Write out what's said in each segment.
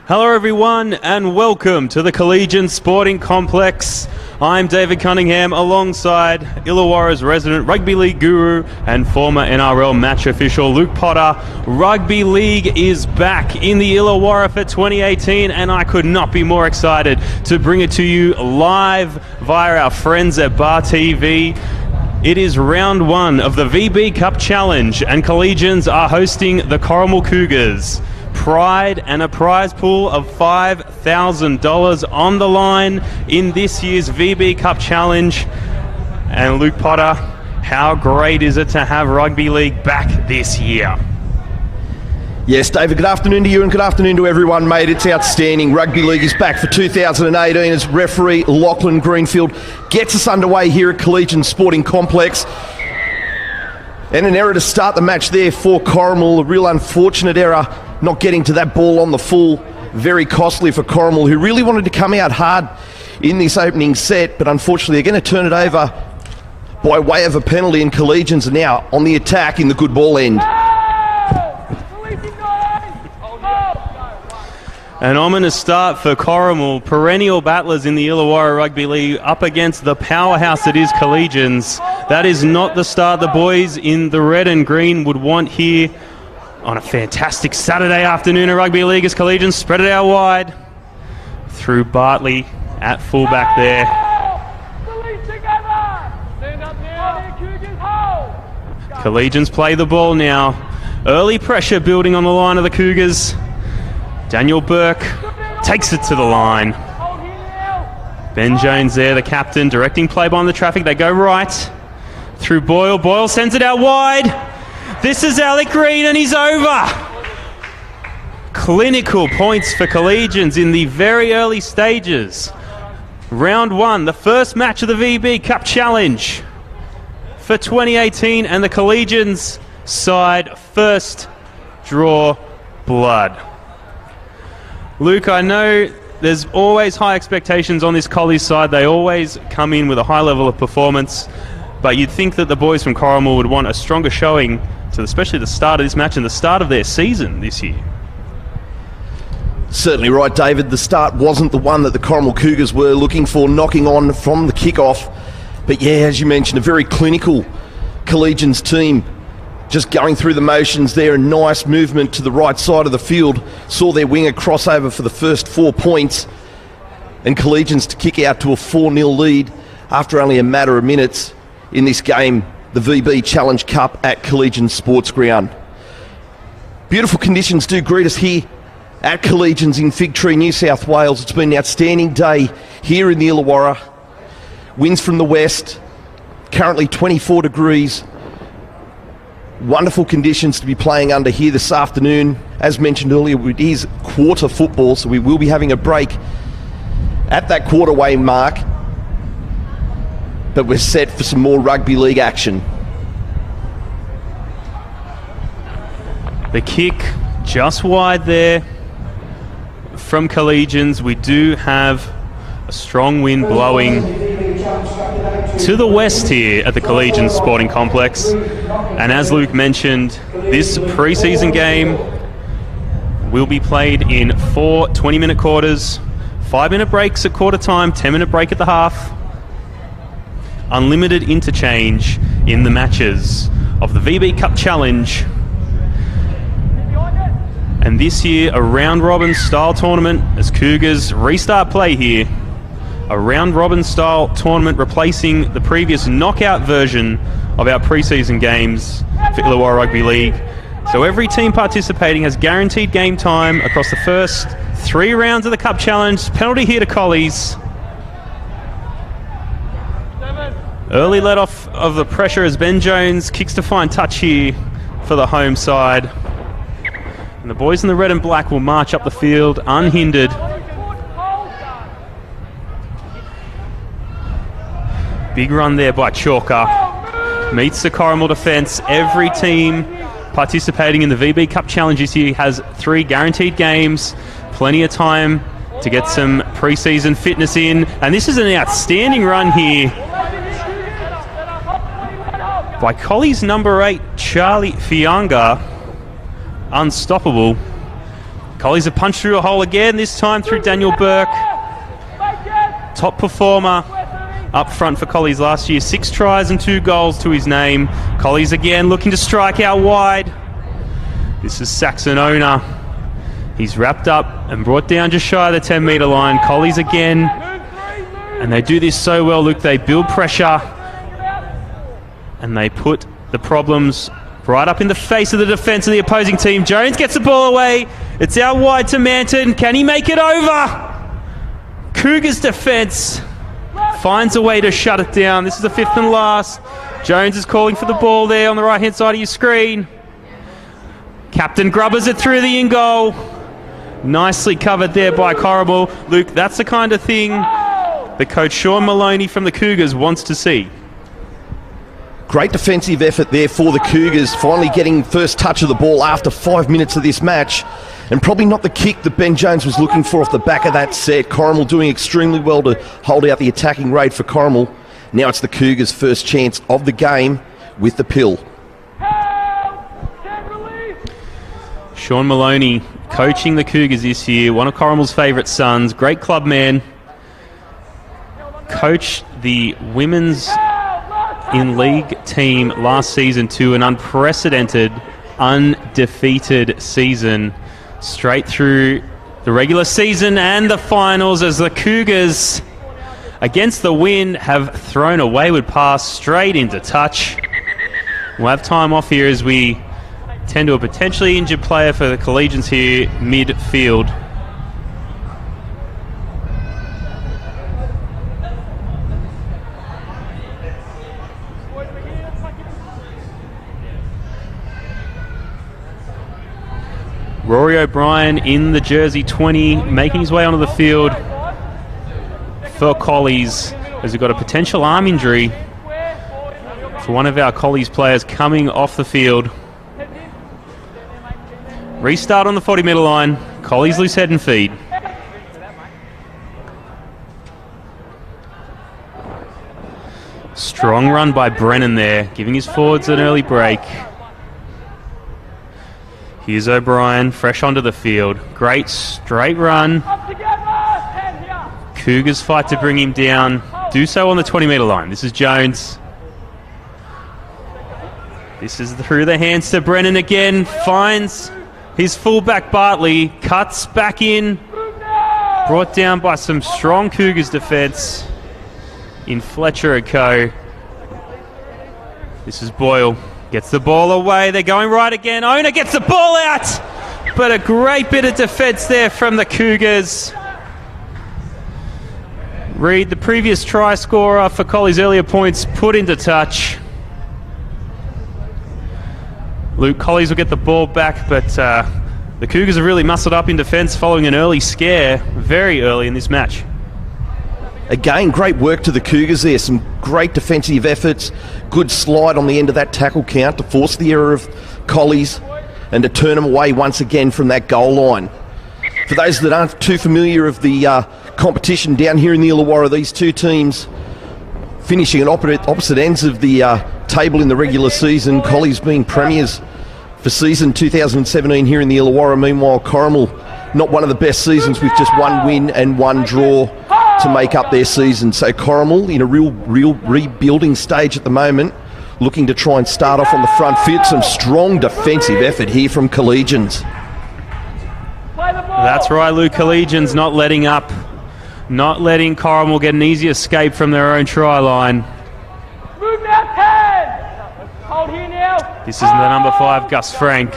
Hello everyone and welcome to the Collegians Sporting Complex. I'm David Cunningham alongside Illawarra's resident rugby league guru and former NRL match official Luke Potter. Rugby league is back in the Illawarra for 2018 and I could not be more excited to bring it to you live via our friends at Bar TV. It is round one of the VB Cup Challenge and Collegians are hosting the Corrimal Cougars. Pride and a prize pool of $5,000 on the line in this year's VB Cup Challenge. And Luke Potter, how great is it to have rugby league back this year? Yes, David, good afternoon to you and good afternoon to everyone, mate. It's outstanding. Rugby league is back for 2018 as referee Lachlan Greenfield gets us underway here at Collegians Sporting Complex. And an error to start the match there for Corrimal, a real unfortunate error. Not getting to that ball on the full, very costly for Corrimal, who really wanted to come out hard in this opening set, but unfortunately they're going to turn it over by way of a penalty, and Collegians are now on the attack in the good ball end. An ominous start for Corrimal, perennial battlers in the Illawarra Rugby League up against the powerhouse that is Collegians. That is not the start the boys in the red and green would want here on a fantastic Saturday afternoon of rugby league as Collegians spread it out wide through Bartley at fullback there. Collegians play the ball now. Early pressure building on the line of the Cougars. Daniel Burke takes it to the line. Ben Jones there, the captain, directing play behind the traffic. They go right through Boyle. Boyle sends it out wide. This is Alec Green and he's over. Clinical points for Collegians in the very early stages. Round one, the first match of the VB Cup Challenge for 2018, and the Collegians side first draw blood. Luke, I know there's always high expectations on this Collies side. They always come in with a high level of performance, but you'd think that the boys from Corrimal would want a stronger showing to especially the start of this match and the start of their season this year. Certainly right, David. The start wasn't the one that the Corrimal Cougars were looking for, knocking on from the kickoff. But yeah, as you mentioned, a very clinical Collegians team, just going through the motions there. A nice movement to the right side of the field. Saw their winger crossover for the first 4 points. And Collegians to kick out to a 4-0 lead after only a matter of minutes in this game, the VB Challenge Cup at Collegians Sports Ground. Beautiful conditions do greet us here at Collegians in Fig Tree, New South Wales. It's been an outstanding day here in the Illawarra. Winds from the west, currently 24 degrees. Wonderful conditions to be playing under here this afternoon. As mentioned earlier, it is quarter football, so we will be having a break at that quarterway mark. But we're set for some more rugby league action. The kick just wide there from Collegians. We do have a strong wind blowing to the west here at the Collegians Sporting Complex. And as Luke mentioned, this preseason game will be played in 4 20-minute quarters, 5-minute breaks at quarter time, 10-minute break at the half. Unlimited interchange in the matches of the VB Cup Challenge. And this year, a round-robin style tournament as Cougars restart play here. A round-robin style tournament replacing the previous knockout version of our preseason games for Illawarra Rugby League. So every team participating has guaranteed game time across the first 3 rounds of the Cup Challenge. Penalty here to Collies. Early let off of the pressure as Ben Jones kicks to find touch here for the home side. And the boys in the red and black will march up the field unhindered. Big run there by Chalker. Meets the Corrimal defence. Every team participating in the VB Cup Challenge this year has 3 guaranteed games. Plenty of time to get some pre-season fitness in. And this is an outstanding run here by Collies number 8, Charlie Fianga. Unstoppable. Collies have punched through a hole again, this time through Daniel Burke. Top performer up front for Collies last year. 6 tries and 2 goals to his name. Collies again looking to strike out wide. This is Saxon owner. He's wrapped up and brought down just shy of the 10-metre line. Collies again. And they do this so well, Luke. They build pressure and they put the problems right up in the face of the defence of the opposing team. Jones gets the ball away. It's out wide to Manton. Can he make it over? Cougars defence finds a way to shut it down. This is the 5th and last. Jones is calling for the ball there on the right-hand side of your screen. Captain grubbers it through the in-goal. Nicely covered there by Corrimal. Luke, that's the kind of thing that coach Sean Maloney from the Cougars wants to see. Great defensive effort there for the Cougars, finally getting first touch of the ball after 5 minutes of this match. And probably not the kick that Ben Jones was looking for off the back of that set. Corrimal doing extremely well to hold out the attacking rate for Corrimal. Now it's the Cougars' first chance of the game with the pill. Sean Maloney coaching the Cougars this year, one of Corrimal's favourite sons, great club man. Coached the women's in-league team last season to an unprecedented, undefeated season, straight through the regular season and the finals, as the Cougars, against the wind, have thrown a wayward pass straight into touch. We'll have time off here as we tend to a potentially injured player for the Collegians here midfield. Rory O'Brien in the jersey 20, making his way onto the field for Collies, as we've got a potential arm injury for one of our Collies players coming off the field. Restart on the 40-metre line. Collies loose head and feed. Strong run by Brennan there, giving his forwards an early break. Here's O'Brien, fresh onto the field. Great straight run. Cougars fight to bring him down. Do so on the 20-metre line. This is Jones. This is through the hands to Brennan again. Finds his fullback Bartley. Cuts back in. Brought down by some strong Cougars defence in Fletcher and co. This is Boyle. Gets the ball away. They're going right again. Owner gets the ball out. But a great bit of defence there from the Cougars. Reed, the previous try scorer for Colley's earlier points, put into touch. Luke, Collies will get the ball back, but the Cougars have really muscled up in defence following an early scare very early in this match. Again, great work to the Cougars there. Some great defensive efforts. Good slide on the end of that tackle count to force the error of Collies and to turn them away once again from that goal line. For those that aren't too familiar of the competition down here in the Illawarra, these two teams finishing at opposite ends of the table in the regular season. Collies being premiers for season 2017 here in the Illawarra. Meanwhile, Corrimal, not one of the best seasons, with just 1 win and 1 draw to make up their season. So Corrimal in a real rebuilding stage at the moment, looking to try and start off on the front foot. Some strong defensive effort here from Collegians. That's right, Luke. Collegians not letting up, not letting Corrimal get an easy escape from their own try line. Move now, 10. Hold here now. This is the number 5, Gus Frank.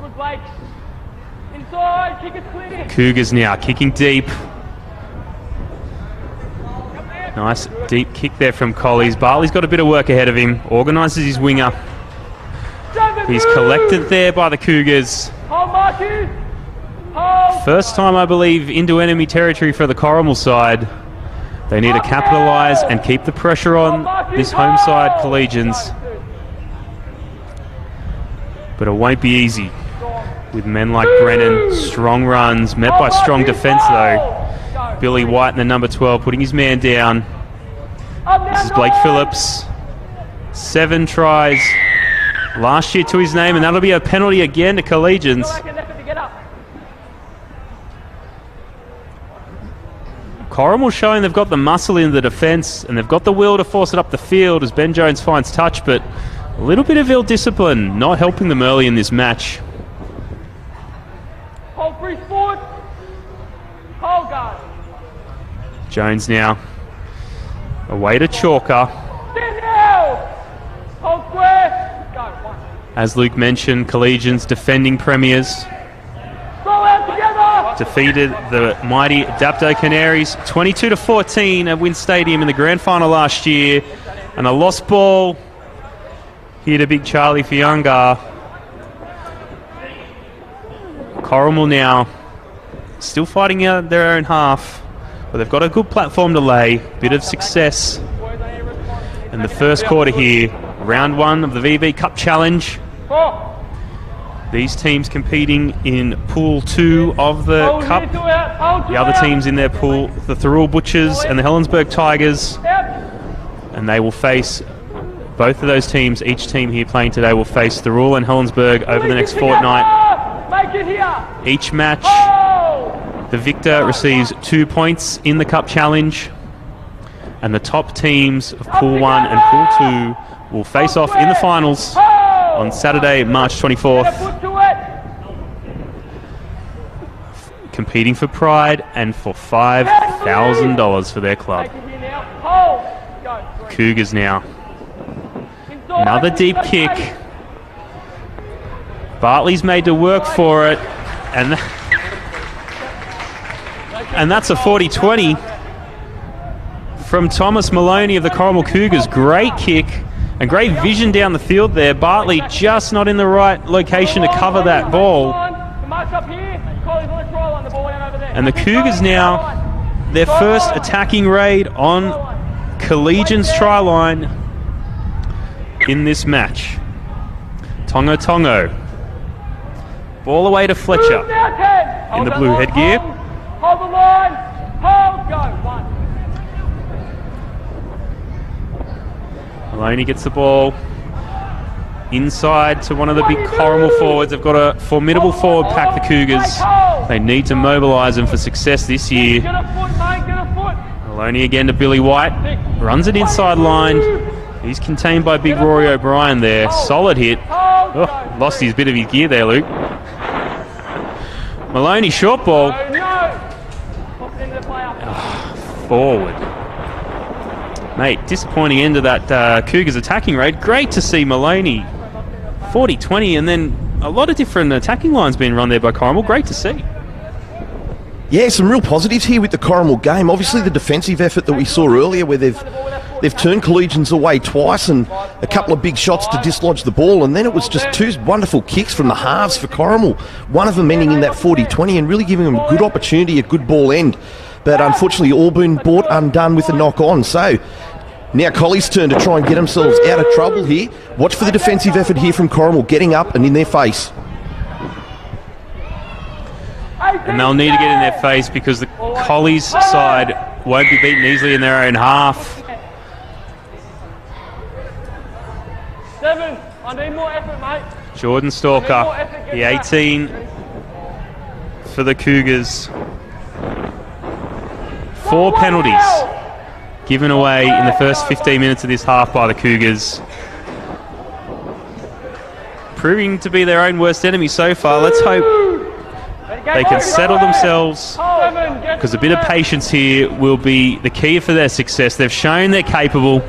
Good Blake. Inside, kick it clear. Cougars now kicking deep. Nice deep kick there from Collies. Bartley's got a bit of work ahead of him. Organises his winger. He's collected there by the Cougars. Hold, Marcus. Hold. First time, I believe, into enemy territory for the Corrimal side. They need to capitalise and keep the pressure on this home side, Collegians. But it won't be easy with men like Brennan. Strong runs, met by strong defence though. Billy White in the number 12 putting his man down. This is Blake Phillips. 7 tries last year to his name, and that'll be a penalty again to Collegians. Corrimal showing they've got the muscle in the defence and they've got the will to force it up the field as Ben Jones finds touch, but a little bit of ill discipline not helping them early in this match. Hold free forward. Hold guard. Jones now away to Chalker. Stand now. Hold square. Go. One. As Luke mentioned, Collegians defending premiers. Throw out together. Defeated the mighty Dapto Canaries 22-14 at Wynn Stadium in the grand final last year. And a lost ball here to Big Charlie Fianga. Corrimal now still fighting out their own half, but they've got a good platform to lay. Bit of success in the first quarter here. Round 1 of the VB Cup Challenge. These teams competing in Pool 2 of the Cup. The other teams in their pool, the Thirroul Butchers and the Helensburgh Tigers. And they will face both of those teams. Each team here playing today will face Thirroul and Helensburgh over the next fortnight. Each match, the victor receives 2 points in the Cup Challenge. And the top teams of Pool 1 and Pool 2 will face off in the finals on Saturday, March 24th. Competing for pride and for $5,000 for their club. Cougars now. Another deep kick. Bartley's made to work for it. And that's a 40-20 from Thomas Maloney of the Corrimal Cougars. Great kick and great vision down the field there. Bartley just not in the right location to cover that ball. And the Cougars now, their first attacking raid on Collegians try line in this match. Tongo Tongo. Ball away to Fletcher in the blue headgear. Hold the line. Hold, go. One. Maloney gets the ball inside to one of the big Corrimal forwards. They've got a formidable forward pack, the Cougars. They need to mobilise them for success this year. Get a foot, mate. Get a foot. Maloney again to Billy White. Runs it inside line. He's contained by big Rory O'Brien there. Solid hit. Oh, lost his bit of his gear there, Luke. Maloney short ball. Forward. Mate, disappointing end of that Cougars attacking raid. Great to see Maloney 40-20, and then a lot of different attacking lines being run there by Corrimal. Great to see. Yeah, some real positives here with the Corrimal game. Obviously the defensive effort that we saw earlier where they've turned Collegians away twice and a couple of big shots to dislodge the ball, and then it was just 2 wonderful kicks from the halves for Corrimal. One of them ending in that 40-20 and really giving them a good opportunity, a good ball end. But unfortunately Auburn brought undone with a knock-on. So now Collie's turn to try and get themselves out of trouble here. Watch for the defensive effort here from Corrimal, getting up and in their face. And they'll need to get in their face because the Collies side won't be beaten easily in their own half. 7. I need more effort, mate. Jordan Stalker, the 18 for the Cougars. 4 penalties given away in the first 15 minutes of this half by the Cougars. Proving to be their own worst enemy so far. Let's hope they can settle themselves, because a bit of patience here will be the key for their success. They've shown they're capable.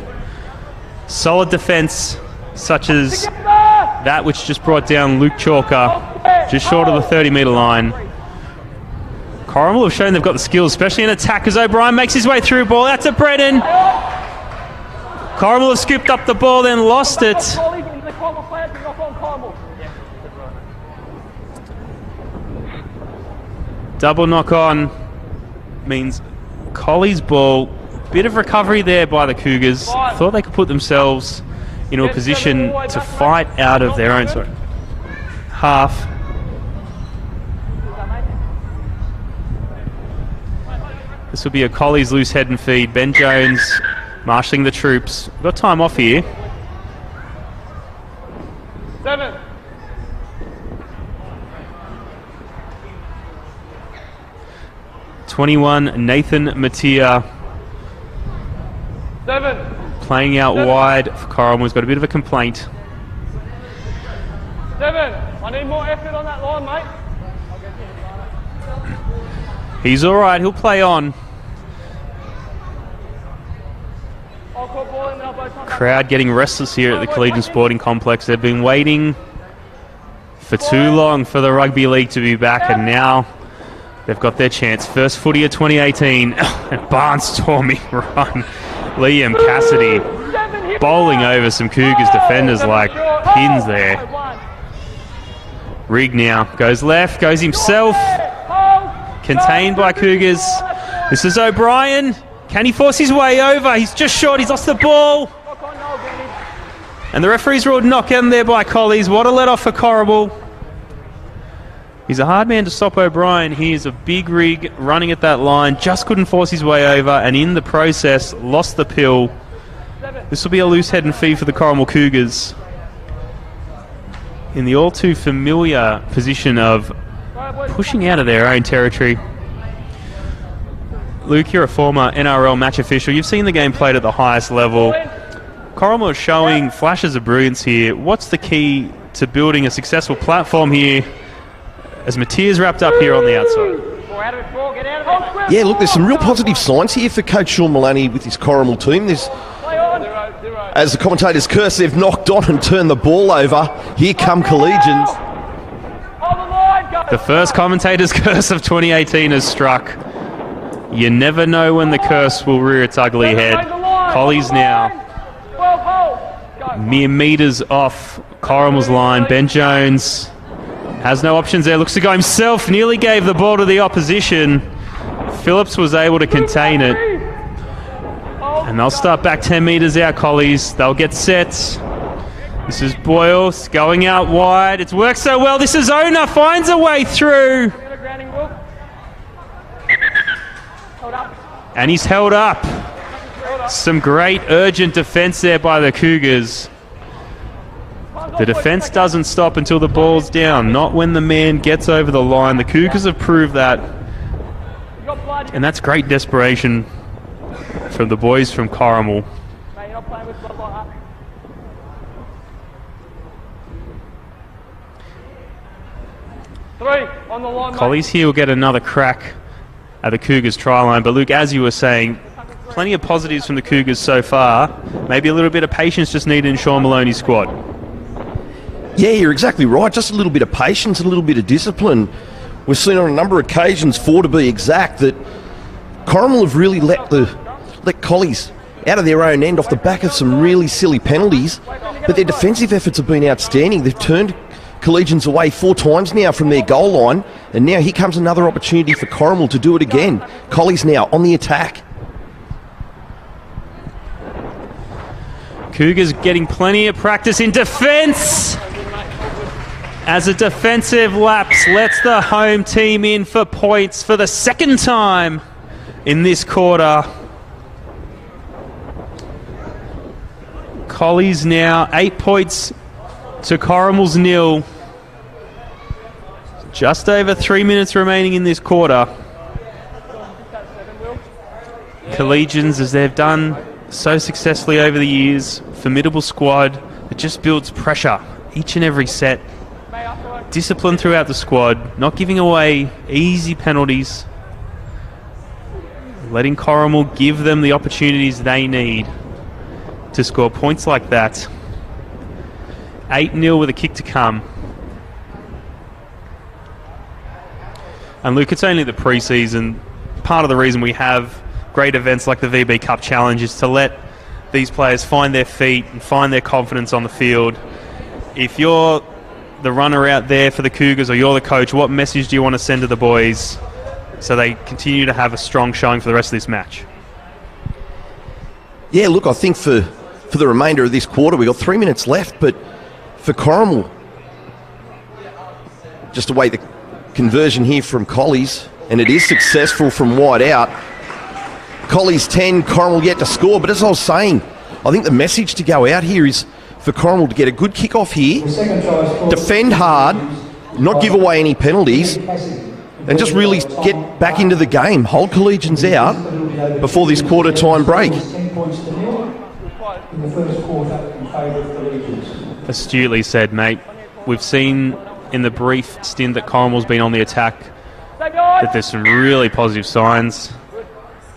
Solid defence, such as that which just brought down Luke Chalker, just short of the 30-metre line. Corrimal have shown they've got the skills, especially in attack, as O'Brien makes his way through. Ball out to Brennan. Corrimal have scooped up the ball, then lost it. Double knock on means Collie's ball. Bit of recovery there by the Cougars. Thought they could put themselves into a position to fight out of their own half. This will be a Collie's loose head and feed. Ben Jones marshalling the troops. We've got time off here. 7. 21, Nathan Mattia. 7. Playing out wide for Corrimal. He's got a bit of a complaint. 7. I need more effort on that line, mate. He's all right. He'll play on. I'll call ball in, they'll both come back. Crowd getting restless here at the Collegian Sporting Complex. They've been waiting for too long for the rugby league to be back, and now they've got their chance. First footy of 2018. Barnstorming run. Liam Cassidy bowling over some Cougars defenders like pins there. Rigg now goes left, goes himself. Contained by Cougars. This is O'Brien. Can he force his way over? He's just short. He's lost the ball. And the referee's ruled knock in there by Collies. What a let-off for Corrimal. He's a hard man to stop, O'Brien. He is a big rig running at that line. Just couldn't force his way over, and in the process, lost the pill. This will be a loose head and feet for the Corrimal Cougars. In the all too familiar position of pushing out of their own territory. Luke, you're a former NRL match official. You've seen the game played at the highest level. Corrimal is showing flashes of brilliance here. What's the key to building a successful platform here as Mattia's wrapped up here on the outside? Yeah, look, there's some real positive signs here for Coach Sean Maloney with his Corrimal team. There's, as the commentators curse, they've knocked on and turned the ball over. Here come Collegians. The first commentator's curse of 2018 has struck. You never know when the curse will rear its ugly head. Collies now mere metres off Corrimal's line. Ben Jones has no options there. Looks to go himself. Nearly gave the ball to the opposition. Phillips was able to contain it. And they'll start back 10 metres out, Collies. They'll get set. This is Boyle going out wide. It's worked so well. This is Ona. Finds a way through. And he's held up. Some great urgent defence there by the Cougars. The defence doesn't stop until the ball's down, not when the man gets over the line. The Cougars have proved that. And that's great desperation from the boys from Corrimal. Collies here will get another crack at the Cougars try line. But Luke, as you were saying, plenty of positives from the Cougars so far. Maybe a little bit of patience just needed in Sean Maloney's squad. Yeah, you're exactly right. Just a little bit of patience and a little bit of discipline. We've seen on a number of occasions, 4 to be exact, that Corrimal have really let Collies out of their own end off the back of some really silly penalties. But their defensive efforts have been outstanding. They've turned Collegians away 4 times now from their goal line, and now here comes another opportunity for Corrimal to do it again. Collies now on the attack. Cougars getting plenty of practice in defence, as a defensive lapse lets the home team in for points for the second time in this quarter. Collies now 8 points to Corrimal's 0. Just over 3 minutes remaining in this quarter. Collegians, as they've done so successfully over the years, formidable squad that just builds pressure each and every set. Discipline throughout the squad, not giving away easy penalties. Letting Corrimal give them the opportunities they need to score points like that. 8-0 with a kick to come. And Luke, it's only the preseason. Part of the reason we have great events like the VB Cup Challenge is to let these players find their feet and find their confidence on the field. If you're the runner out there for the Cougars, or you're the coach, what message do you want to send to the boys so they continue to have a strong showing for the rest of this match? Yeah, look, I think for the remainder of this quarter, we've got 3 minutes left, but for Corrimal, just await the conversion here from Collies, and it is successful from wide out. Collies 10, Corrimal yet to score, but as I was saying, I think the message to go out here is for Corrimal to get a good kick-off here, defend hard, not give away any penalties, and just really get back into the game. Hold Collegians out before this quarter time break. Astutely said, mate. We've seen in the brief stint that Corrimal's been on the attack that there's some really positive signs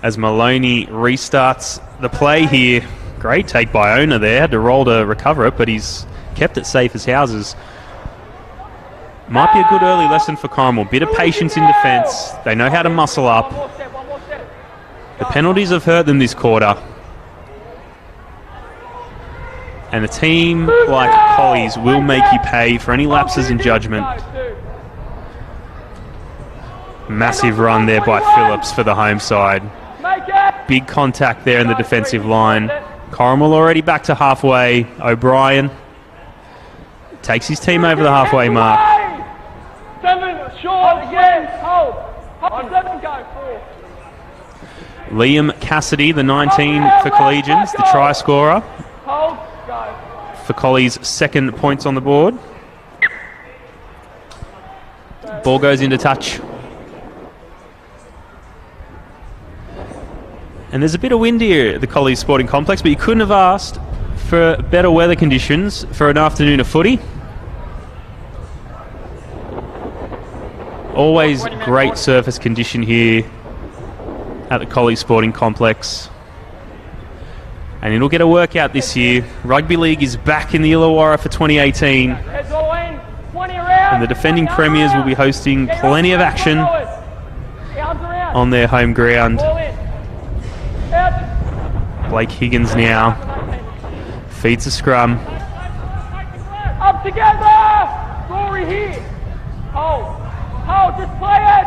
as Maloney restarts the play here. Great take by Owner there. Had to roll to recover it, but he's kept it safe as houses. Might be a good early lesson for Corrimal. Bit of patience in defence. They know how to muscle up. The penalties have hurt them this quarter. And a team like Collies will make you pay for any lapses in judgment. Massive run there by Phillips for the home side. Big contact there in the defensive line. Corrimal already back to halfway. O'Brien takes his team over the halfway mark. 7, short again, hold. 7, go, 4. Liam Cassidy, the 19 for Collegians, the try scorer. Hold, go. For Collies' second points on the board. Ball goes into touch. And there's a bit of wind here at the Collies Sporting Complex, but you couldn't have asked for better weather conditions for an afternoon of footy. Always great surface condition here at the Collies Sporting Complex. And it'll get a workout this year. Rugby League is back in the Illawarra for 2018. And the defending premiers will be hosting plenty of action on their home ground. Blake Higgins now feeds the scrum. Up together! Rory here. Hold, just play it.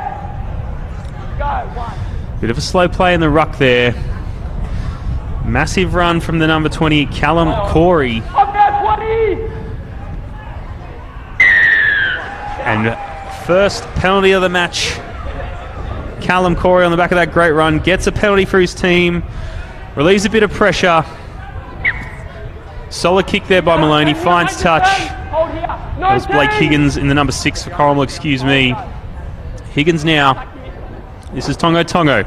Go, 1. Bit of a slow play in the ruck there. Massive run from the number 20, Callum Corey. Up there, 20! And first penalty of the match. Callum Corey on the back of that great run gets a penalty for his team. Relieves a bit of pressure. Solid kick there by Maloney. Finds touch. That was Blake Higgins in the number 6 for Corrimal, excuse me. Higgins now. This is Tongo Tongo.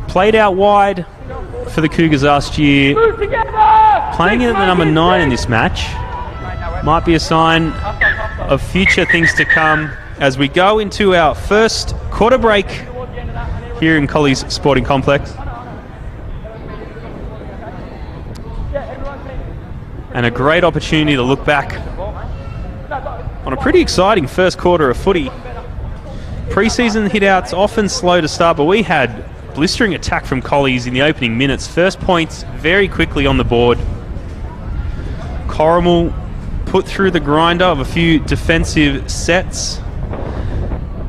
Played out wide for the Cougars last year. Playing in at the number 9 in this match. Might be a sign of future things to come as we go into our first quarter break here in Collies Sporting Complex. And a great opportunity to look back on a pretty exciting first quarter of footy. Preseason hit-outs often slow to start, but we had blistering attack from Collies in the opening minutes. First points very quickly on the board. Corrimal put through the grinder of a few defensive sets.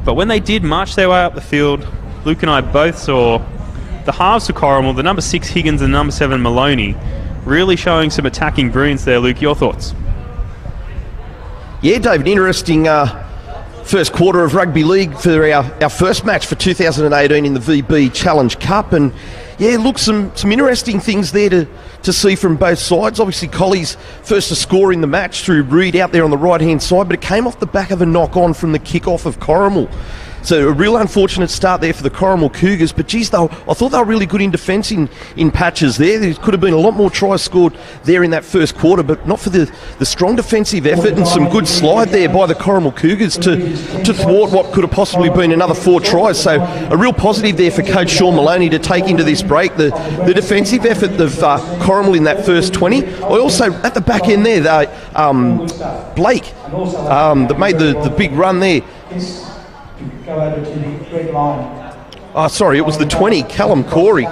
But when they did march their way up the field, Luke and I both saw the halves for Corrimal, the number 6 Higgins and number 7 Maloney, really showing some attacking brilliance there. Luke, your thoughts? Yeah, David, interesting first quarter of rugby league for our first match for 2018 in the VB Challenge Cup. And yeah, look, some interesting things there to see from both sides. Obviously, Collies first to score in the match through Reid out there on the right-hand side, but it came off the back of a knock-on from the kick-off of Corrimal. So a real unfortunate start there for the Corrimal Cougars, but geez, I thought they were really good in defence in patches there. There could have been a lot more tries scored there in that first quarter, but not for the strong defensive effort and some good slide there by the Corrimal Cougars to thwart what could have possibly been another 4 tries. So a real positive there for Coach Sean Maloney to take into this break. The defensive effort of Corrimal in that first 20. I also, at the back end there, Blake, that made the big run there. Go over to the red line. Oh, sorry, it was the 20, Callum Corey. 20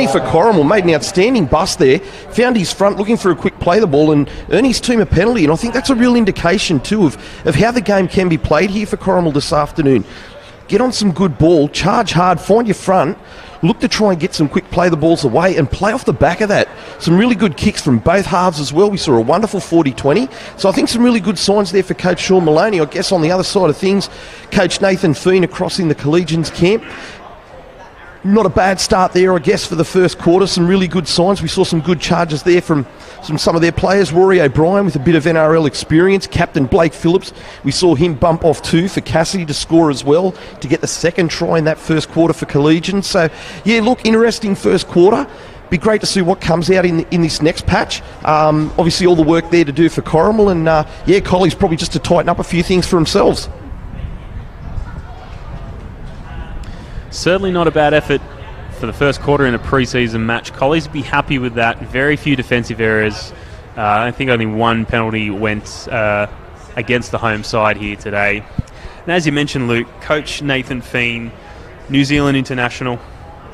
for Corrimal, made an outstanding bust there. Found his front, looking for a quick play the ball and earn his team a penalty. And I think that's a real indication, too, of how the game can be played here for Corrimal this afternoon. Get on some good ball, charge hard, find your front, look to try and get some quick play the balls away and play off the back of that. Some really good kicks from both halves as well. We saw a wonderful 40-20. So I think some really good signs there for Coach Sean Maloney. I guess on the other side of things, Coach Nathan Fean across in the Collegians camp. not a bad start there, I guess, for the first quarter. Some really good signs. We saw some good charges there from some of their players. Rory O'Brien with a bit of NRL experience. Captain Blake Phillips, we saw him bump off too for Cassidy to score as well to get the second try in that first quarter for Collegians. So, yeah, look, interesting first quarter. Be great to see what comes out in this next patch. Obviously, all the work there to do for Corrimal, and yeah, Collie's probably just to tighten up a few things for themselves. Certainly not a bad effort for the first quarter in a pre-season match. Collies would be happy with that. Very few defensive errors. I think only one penalty went against the home side here today. And as you mentioned, Luke, Coach Nathan Feen, New Zealand international,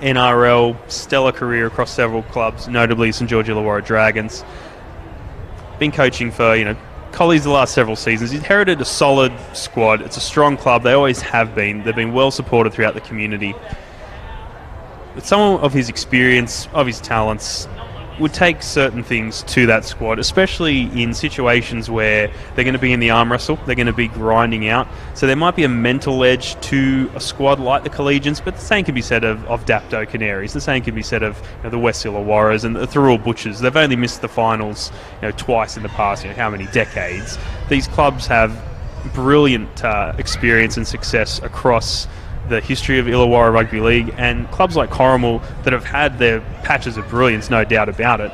NRL, stellar career across several clubs, notably St George Illawarra Dragons. Been coaching for, Collies the last several seasons. He's inherited a solid squad. It's a strong club. They always have been. They've been well supported throughout the community. But someone of his experience, of his talents, would take certain things to that squad, especially in situations where they're going to be in the arm wrestle, they're going to be grinding out. So there might be a mental edge to a squad like the Collegians, but the same can be said of Dapto Canaries, the same can be said of the West Illawarras and the Thurrool Butchers. They've only missed the finals twice in the past, how many decades. These clubs have brilliant experience and success across the history of Illawarra Rugby League, and clubs like Corrimal that have had their patches of brilliance, no doubt about it.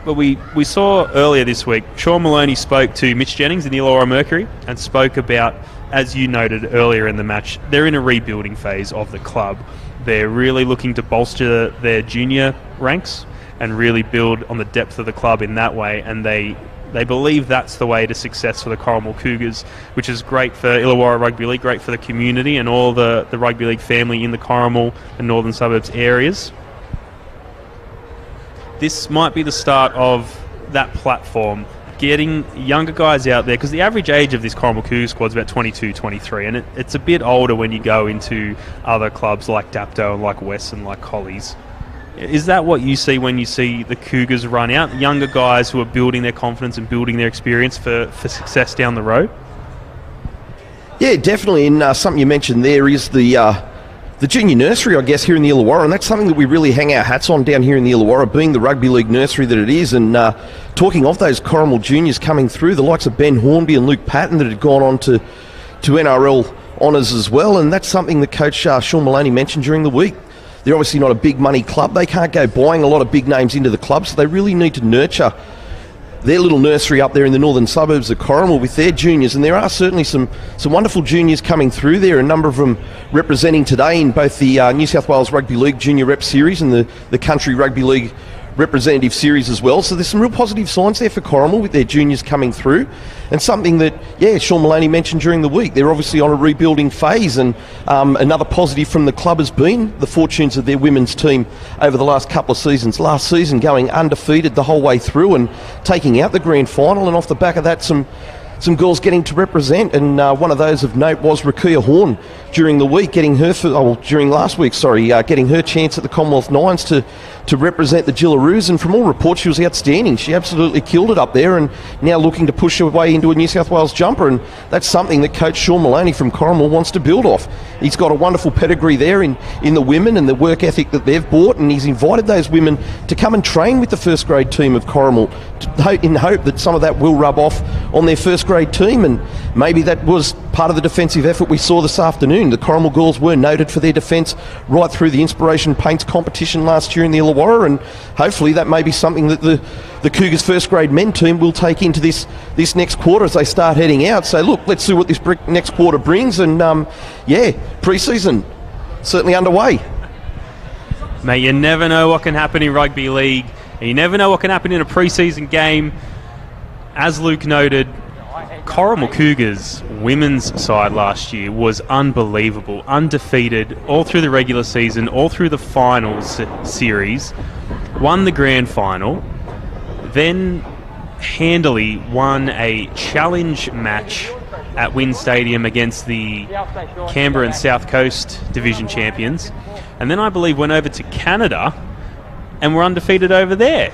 But we saw earlier this week, Sean Maloney spoke to Mitch Jennings in the Illawarra Mercury and spoke about, as you noted earlier in the match, they're in a rebuilding phase of the club. They're really looking to bolster their junior ranks and really build on the depth of the club in that way, and they believe that's the way to success for the Corrimal Cougars, which is great for Illawarra Rugby League, great for the community and all the rugby league family in the Corrimal and northern suburbs areas. This might be the start of that platform, getting younger guys out there, because the average age of this Corrimal Cougars squad is about 22, 23, and it's a bit older when you go into other clubs like Dapto and like West and like Collies. Is that what you see when you see the Cougars run out? Younger guys who are building their confidence and building their experience for success down the road? Yeah, definitely. And something you mentioned there is the junior nursery, I guess, here in the Illawarra. And that's something that we really hang our hats on down here in the Illawarra, being the rugby league nursery that it is. And talking of those Corrimal juniors coming through, the likes of Ben Hornby and Luke Patton that had gone on to NRL honours as well. And that's something that Coach Sean Maloney mentioned during the week. They're obviously not a big money club. They can't go buying a lot of big names into the club, so they really need to nurture their little nursery up there in the northern suburbs of Corrimal with their juniors. And there are certainly some wonderful juniors coming through there, a number of them representing today in both the New South Wales Rugby League Junior Rep Series and the Country Rugby League Representative Series as well. So there's some real positive signs there for Corrimal with their juniors coming through, and something that, Sean Maloney mentioned during the week. They're obviously on a rebuilding phase, and another positive from the club has been the fortunes of their women's team over the last couple of seasons. Last season going undefeated the whole way through and taking out the grand final, and off the back of that some girls getting to represent, and one of those of note was Rakia Horn during the week, getting her getting her chance at the Commonwealth Nines to represent the Gillaroos, and from all reports she was outstanding. She absolutely killed it up there, and now looking to push her way into a New South Wales jumper, and that's something that Coach Sean Maloney from Corrimal wants to build off. He's got a wonderful pedigree there in the women and the work ethic that they've brought, and he's invited those women to come and train with the first grade team of Corrimal in hope that some of that will rub off on their first grade team, and maybe that was part of the defensive effort we saw this afternoon. The Corrimal girls were noted for their defence right through the Inspiration Paints competition last year in the Illawarra, and hopefully that may be something that the Cougars first grade men team will take into this next quarter as they start heading out. So look, let's see what this next quarter brings, and pre-season certainly underway. Mate, you never know what can happen in rugby league, and you never know what can happen in a pre-season game. As Luke noted, Corrimal Cougars women's side last year was unbelievable, undefeated all through the regular season, all through the finals series, won the grand final, then handily won a challenge match at Wynn Stadium against the Canberra and South Coast division champions, and then I believe went over to Canada and were undefeated over there.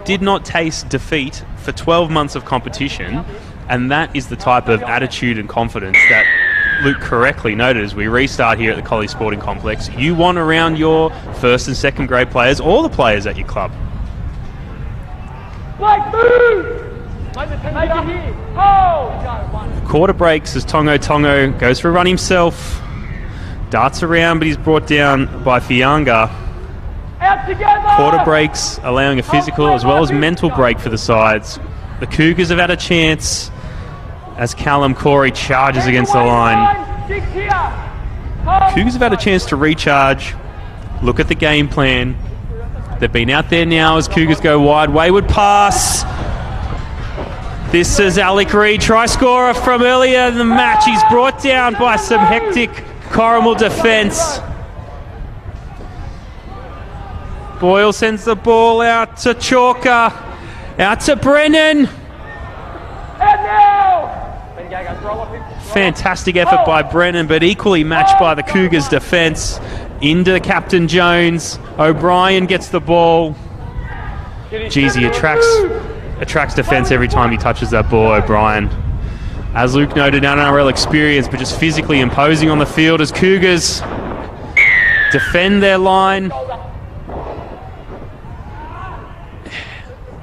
Did not taste defeat for 12 months of competition. And that is the type of attitude and confidence that Luke correctly noted as we restart here at the Collie Sporting Complex, you want around your first and second grade players, all the players at your club. Blake, move! Make it here. Hold! Quarter breaks as Tongo goes for a run himself. Darts around, but he's brought down by Fianga. Out together! Quarter breaks, allowing a physical as well as mental break for the sides. The Cougars have had a chance as Callum Corey charges against the line. Cougars have had a chance to recharge, look at the game plan. They've been out there now as Cougars go wide. Wayward pass. This is Alec Reid, try scorer from earlier in the match. He's brought down by some hectic Corrimal defence. Boyle sends the ball out to Chalker, out to Brennan. Fantastic effort by Brennan, but equally matched by the Cougars defence. Into Captain Jones. O'Brien gets the ball. Jeez, he attracts defence every time he touches that ball, O'Brien. As Luke noted, NRL experience, but just physically imposing on the field as Cougars defend their line.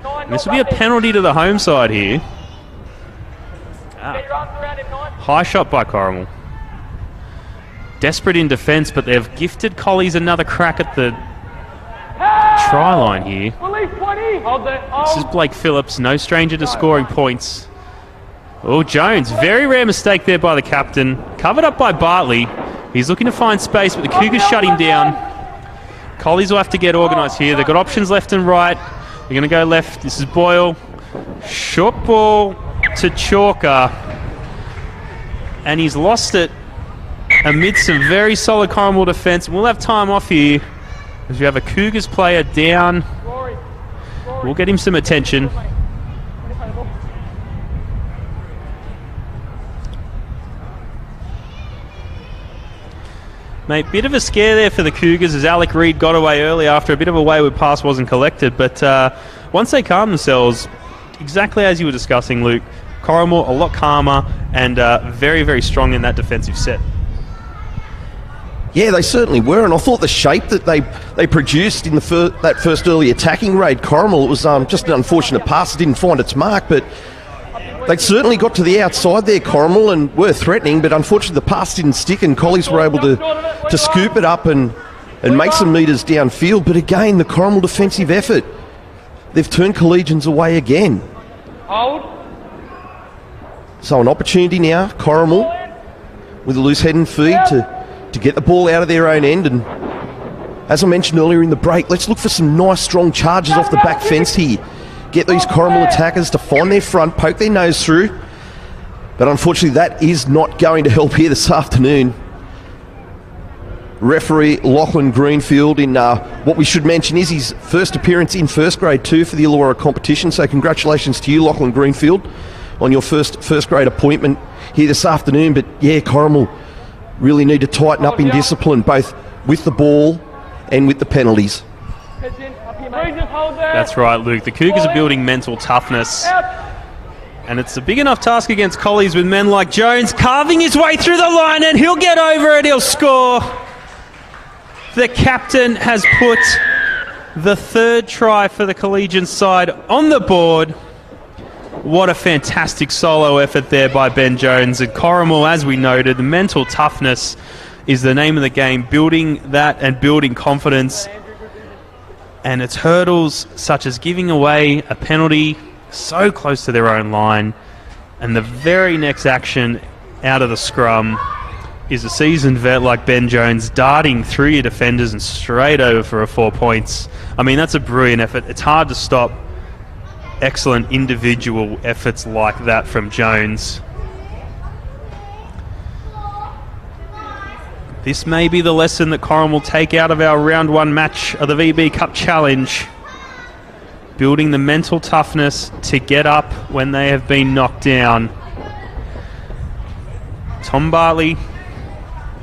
And this will be a penalty to the home side here. High shot by Corrimal. Desperate in defence, but they've gifted Collies another crack at the try line here. This is Blake Phillips, no stranger to scoring points. Oh, Jones, very rare mistake there by the captain. Covered up by Bartley. He's looking to find space, but the Cougars shut him down. Collies will have to get organised here. They've got options left and right. They're going to go left. This is Boyle. Short ball to Chalker. And he's lost it amidst some very solid Corrimal defence. We'll have time off here as we have a Cougars player down. We'll get him some attention. Mate, bit of a scare there for the Cougars as Alec Reid got away early after a bit of a wayward pass wasn't collected. But once they calm themselves, exactly as you were discussing, Luke, Corrimal a lot calmer and very, very strong in that defensive set. Yeah, they certainly were, and I thought the shape that they produced in that first early attacking raid, Corrimal, it was just an unfortunate pass. It didn't find its mark, but they certainly got to the outside there, Corrimal, and were threatening, but unfortunately the pass didn't stick, and Collies were able to scoop it up and make some metres downfield. But again, the Corrimal defensive effort, they've turned Collegians away again. So an opportunity now, Corrimal, with a loose head and feed to get the ball out of their own end. And as I mentioned earlier in the break, let's look for some nice strong charges off the back fence here. Get these Corrimal attackers to find their front, poke their nose through. But unfortunately that is not going to help here this afternoon. Referee Lachlan Greenfield in what we should mention is his first appearance in first grade too for the Illawarra competition. So congratulations to you, Lachlan Greenfield, on your first grade appointment here this afternoon. But yeah, Corrimal really need to tighten up in discipline, both with the ball and with the penalties. That's right, Luke. The Cougars are building mental toughness. And it's a big enough task against Collies with men like Jones carving his way through the line, and he'll get over it, he'll score. The captain has put the third try for the Collegians side on the board. What a fantastic solo effort there by Ben Jones. And Corrimal, as we noted, the mental toughness is the name of the game, building that and building confidence. And it's hurdles such as giving away a penalty so close to their own line, and the very next action out of the scrum is a seasoned vet like Ben Jones darting through your defenders and straight over for a 4 points. I mean, that's a brilliant effort. It's hard to stop excellent individual efforts like that from Jones. This may be the lesson that Corrimal will take out of our round one match of the VB Cup Challenge. Building the mental toughness to get up when they have been knocked down. Tom Bartley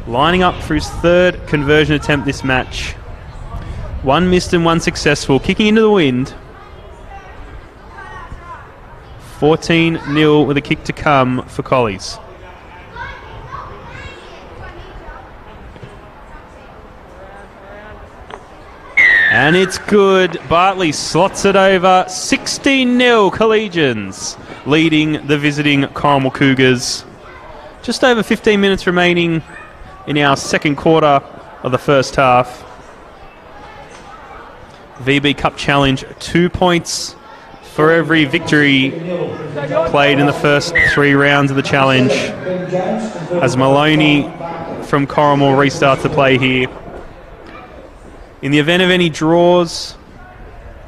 lining up for his third conversion attempt this match. One missed and one successful. Kicking into the wind. 14-0 with a kick to come for Collies. And it's good. Bartley slots it over. 16-0 Collegians, leading the visiting Corrimal Cougars. Just over 15 minutes remaining in our second quarter of the first half. VB Cup Challenge, 2 points for every victory played in the first 3 rounds of the challenge. As Maloney from Corrimal restarts the play here. In the event of any draws,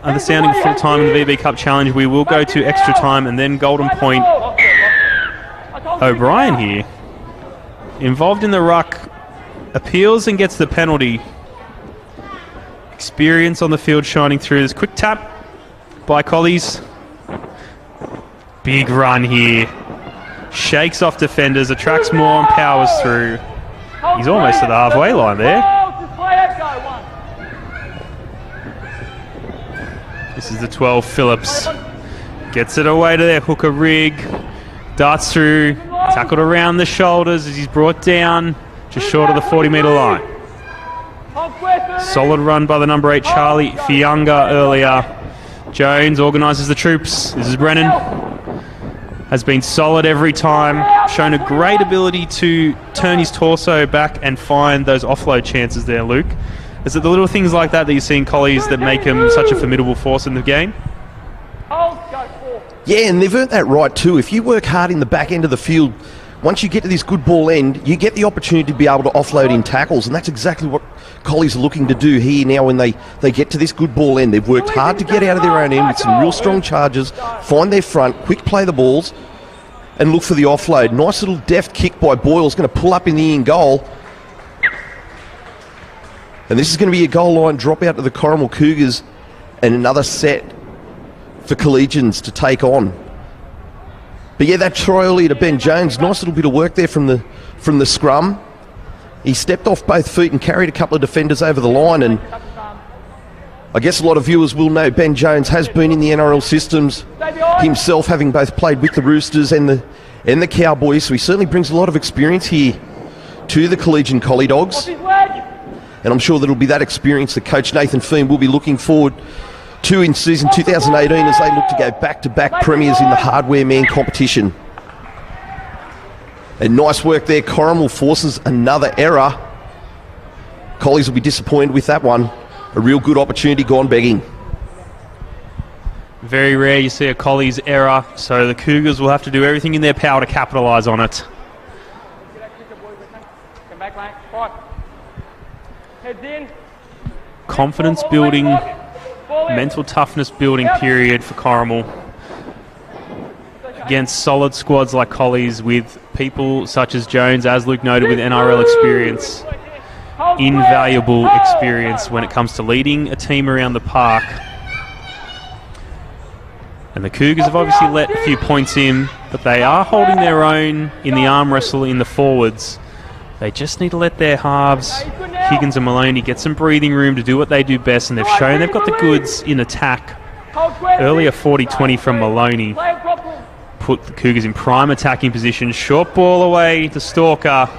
understanding full time in the VB Cup Challenge, we will go to extra time and then golden point. O'Brien here, involved in the ruck, appeals and gets the penalty. Experience on the field shining through. This quick tap by Collies. Big run here. Shakes off defenders, attracts more and powers through. He's almost at the halfway line there. This is the 12, Phillips. Gets it away to their hooker rig. Darts through. Tackled around the shoulders as he's brought down just short of the 40-metre line. Solid run by the number 8, Charlie Fianga earlier. Jones organises the troops. This is Brennan. Has been solid every time. Shown a great ability to turn his torso back and find those offload chances there, Luke. Is it the little things like that you see in Collies that make him such a formidable force in the game? Yeah, and they've earned that right too. If you work hard in the back end of the field, once you get to this good ball end, you get the opportunity to be able to offload in tackles, and that's exactly what Collies are looking to do here now when they get to this good ball end. They've worked hard to get out of their own end with some real strong charges, find their front, quick play the balls, and look for the offload. Nice little deft kick by Boyle's going to pull up in the in goal. And this is going to be a goal line drop out to the Corrimal Cougars and another set for Collegians to take on. But yeah, that try earlier to Ben Jones, nice little bit of work there from the scrum. He stepped off both feet and carried a couple of defenders over the line, and I guess a lot of viewers will know Ben Jones has been in the NRL systems himself, having both played with the Roosters and the Cowboys, so he certainly brings a lot of experience here to the Collegian Collie Dogs. And I'm sure that it'll be that experience that Coach Nathan Fean will be looking forward to in season 2018 as they look to go back-to-back premiers in the hardware man competition. And nice work there. Corrimal forces another error. Collies will be disappointed with that one. A real good opportunity gone begging. Very rare you see a Collies error, so the Cougars will have to do everything in their power to capitalise on it. Confidence building, mental toughness building period for Corrimal against solid squads like Collies with people such as Jones, as Luke noted, with NRL experience. Invaluable experience when it comes to leading a team around the park. And the Cougars have obviously let a few points in, but they are holding their own in the arm wrestle in the forwards. They just need to let their halves, Higgins and Maloney, get some breathing room to do what they do best, and they've shown they've got the goods in attack. Earlier 40-20 from Maloney put the Cougars in prime attacking position. Short ball away to Stalker.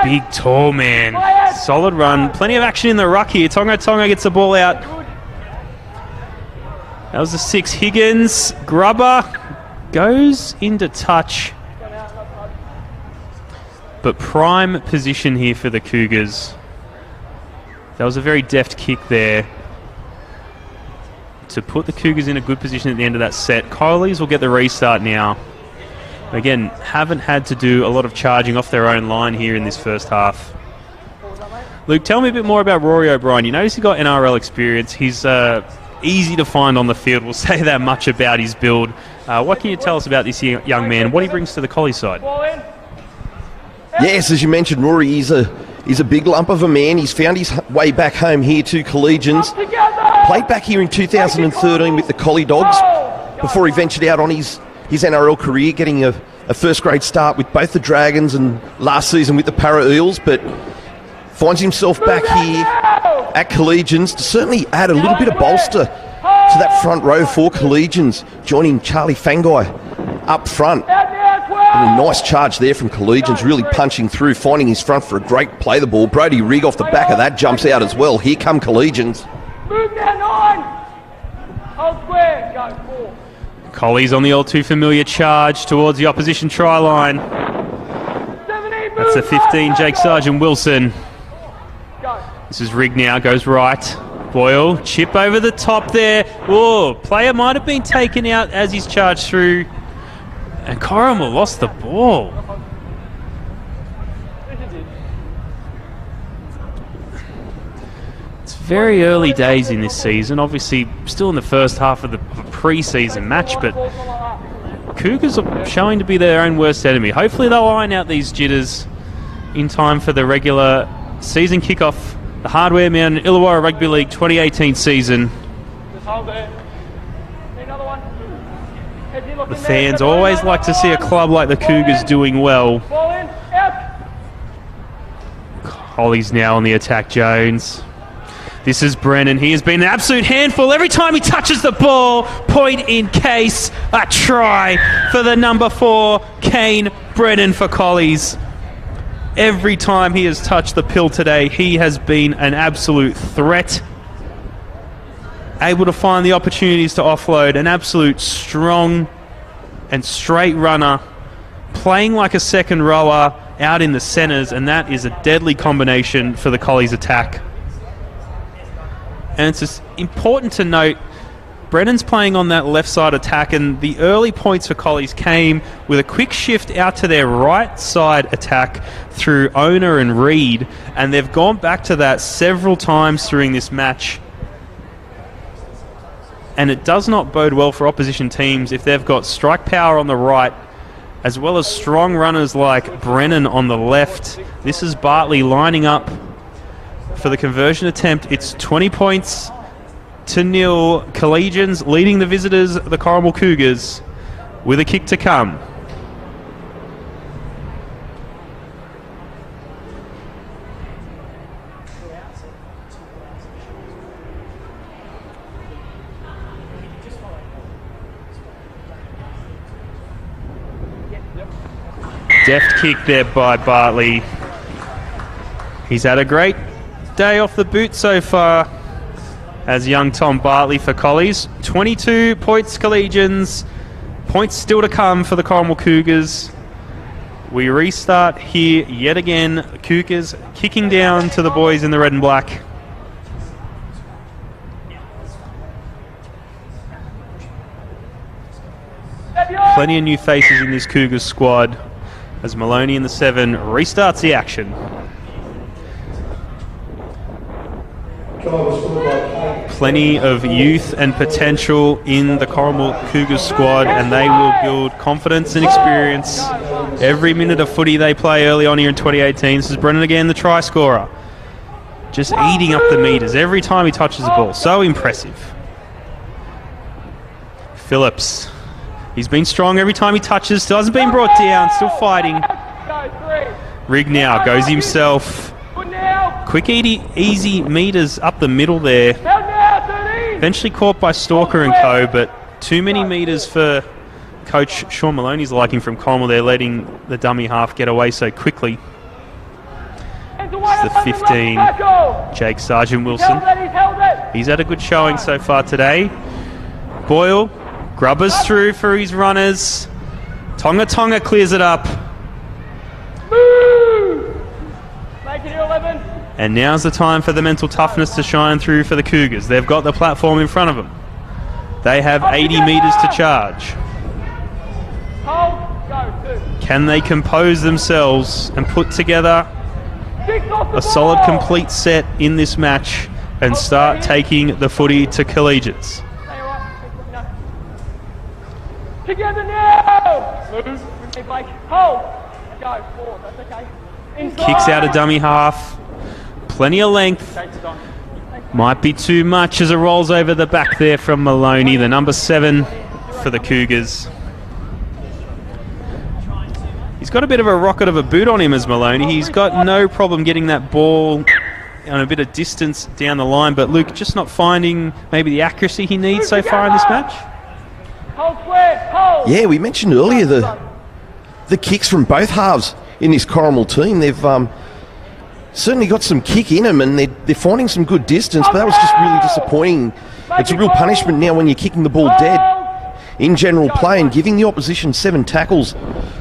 Big tall man. Solid run. Plenty of action in the ruck here. Tonga gets the ball out. That was the 6. Higgins. Grubber goes into touch. But prime position here for the Cougars. That was a very deft kick there to put the Cougars in a good position at the end of that set. Collies will get the restart now. Again, haven't had to do a lot of charging off their own line here in this first half. Luke, tell me a bit more about Rory O'Brien. You notice he got NRL experience. He's easy to find on the field. We'll say that much about his build. What can you tell us about this young man? What he brings to the Collie side? Yes, as you mentioned, Rory, he's a big lump of a man. He's found his way back home here to Collegians. Played back here in 2013 with the Collie Dogs before he ventured out on his NRL career, getting a first-grade start with both the Dragons and last season with the Para Eels, but finds himself back here at Collegians to certainly add a little bit of bolster to that front row for Collegians, joining Charlie Fangai up front. And a nice charge there from Collegians, really punching through, finding his front for a great play the ball. Brody Rigg off the back of that jumps out as well. Here come Collegians. Move now, 9. Hold square. Go 4. Collies on the all too familiar charge towards the opposition try line. 17. That's the 15, Jake Sargent Wilson. Go. This is Rigg now, goes right. Boyle, chip over the top there. Oh, player might have been taken out as he's charged through. And Corrimal lost the ball. It's very early days in this season. Obviously, still in the first half of a pre-season match, but Cougars are showing to be their own worst enemy. Hopefully they'll iron out these jitters in time for the regular season kickoff. The Hardware Mountain Illawarra Rugby League 2018 season. The fans always like to see a club like the Cougars doing well. Holly's now on the attack, Jones. This is Brennan. He has been an absolute handful. Every time he touches the ball, point in case, a try for the number 4, Kane Brennan for Collies. Every time he has touched the pill today, he has been an absolute threat. Able to find the opportunities to offload, an absolute strong and straight runner, playing like a second rower out in the centres, and that is a deadly combination for the Collies attack. And it's just important to note, Brennan's playing on that left side attack, and the early points for Collies came with a quick shift out to their right side attack through Owner and Reed, and they've gone back to that several times during this match. And it does not bode well for opposition teams if they've got strike power on the right, as well as strong runners like Brennan on the left. This is Bartley lining up for the conversion attempt. It's 20 points to 0. Collegians leading the visitors, the Corrimal Cougars, with a kick to come. Deft kick there by Bartley. He's had a great day off the boot so far as young Tom Bartley for Collies. 22 points Collegians. Points still to come for the Corrimal Cougars. We restart here yet again. Cougars kicking down to the boys in the red and black. Plenty of new faces in this Cougars squad as Maloney in the 7 restarts the action. Plenty of youth and potential in the Corrimal Cougars squad, and they will build confidence and experience every minute of footy they play early on here in 2018. This is Brennan again, the try scorer. Just eating up the metres every time he touches the ball. So impressive. Phillips. He's been strong every time he touches. Still hasn't been brought down. Still fighting. Rigg now goes himself. Quick, easy metres up the middle there. Eventually caught by Stalker and co, but too many metres for Coach Sean Maloney's liking from Corrimal. They're letting the dummy half get away so quickly. It's the 15, Jake Sargent Wilson. He's had a good showing so far today. Boyle. Grubbers through for his runners. Tonga clears it up. Make it 11. And now's the time for the mental toughness to shine through for the Cougars. They've got the platform in front of them. They have 80 metres to charge. Can they compose themselves and put together a solid, complete set in this match and start taking the footy to Collegians? Together now! Move. Hold. Go forward. That's okay. Inside. Kicks out a dummy half. Plenty of length. Might be too much as it rolls over the back there from Maloney, the number 7 for the Cougars. He's got a bit of a rocket of a boot on him as Maloney. He's got no problem getting that ball on a bit of distance down the line, but Luke just not finding maybe the accuracy he needs so far in this match. Yeah, we mentioned earlier the kicks from both halves in this Corrimal team. They've certainly got some kick in them, and they're finding some good distance, but that was just really disappointing. It's a real punishment now when you're kicking the ball dead in general play, and giving the opposition 7 tackles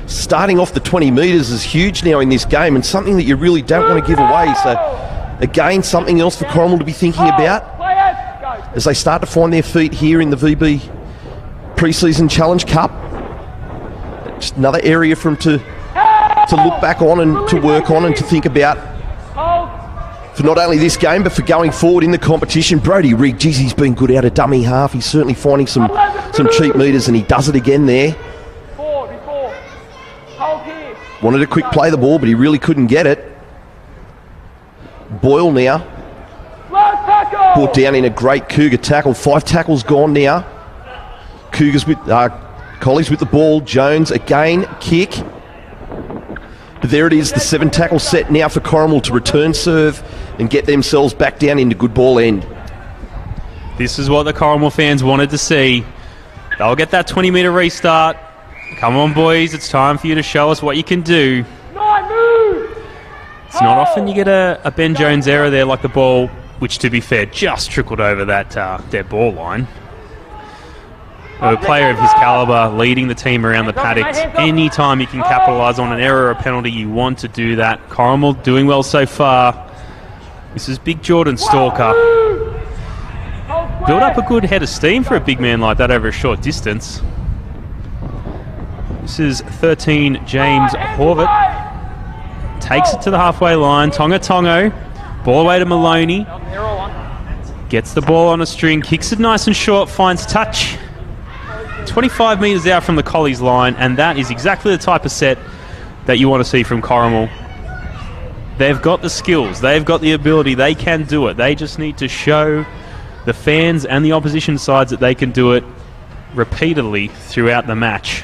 starting off the 20 metres is huge now in this game, and something that you really don't want to give away. So again, something else for Corrimal to be thinking about as they start to find their feet here in the VB Preseason Challenge Cup. Just another area for them to look back on and to work on and to think about for not only this game but for going forward in the competition. Brodie Rigg, geez, he's been good out of dummy half. He's certainly finding some cheap metres, and he does it again there. Wanted to quick play the ball, but he really couldn't get it. Boyle now brought down in a great Cougar tackle. 5 tackles gone now. Cougars with Collies with the ball. Jones again, kick. But there it is, the 7 tackle set now for Corrimal to return serve and get themselves back down into good ball end. This is what the Corrimal fans wanted to see. They'll get that 20-metre restart. Come on, boys, it's time for you to show us what you can do. It's not often you get a Ben Jones error there, like the ball, which, to be fair, just trickled over that dead ball line. A player of his calibre leading the team around the paddocks. Any time you can capitalise on an error or a penalty, you want to do that. Corrimal doing well so far. This is big Jordan Stalker. Build up a good head of steam for a big man like that over a short distance. This is 13 James Horvath. Takes it to the halfway line. Tonga. Ball away to Maloney. Gets the ball on a string. Kicks it nice and short. Finds touch. 25 metres out from the Collies line, and that is exactly the type of set that you want to see from Corrimal. They've got the skills, they've got the ability, they can do it. They just need to show the fans and the opposition sides that they can do it repeatedly throughout the match.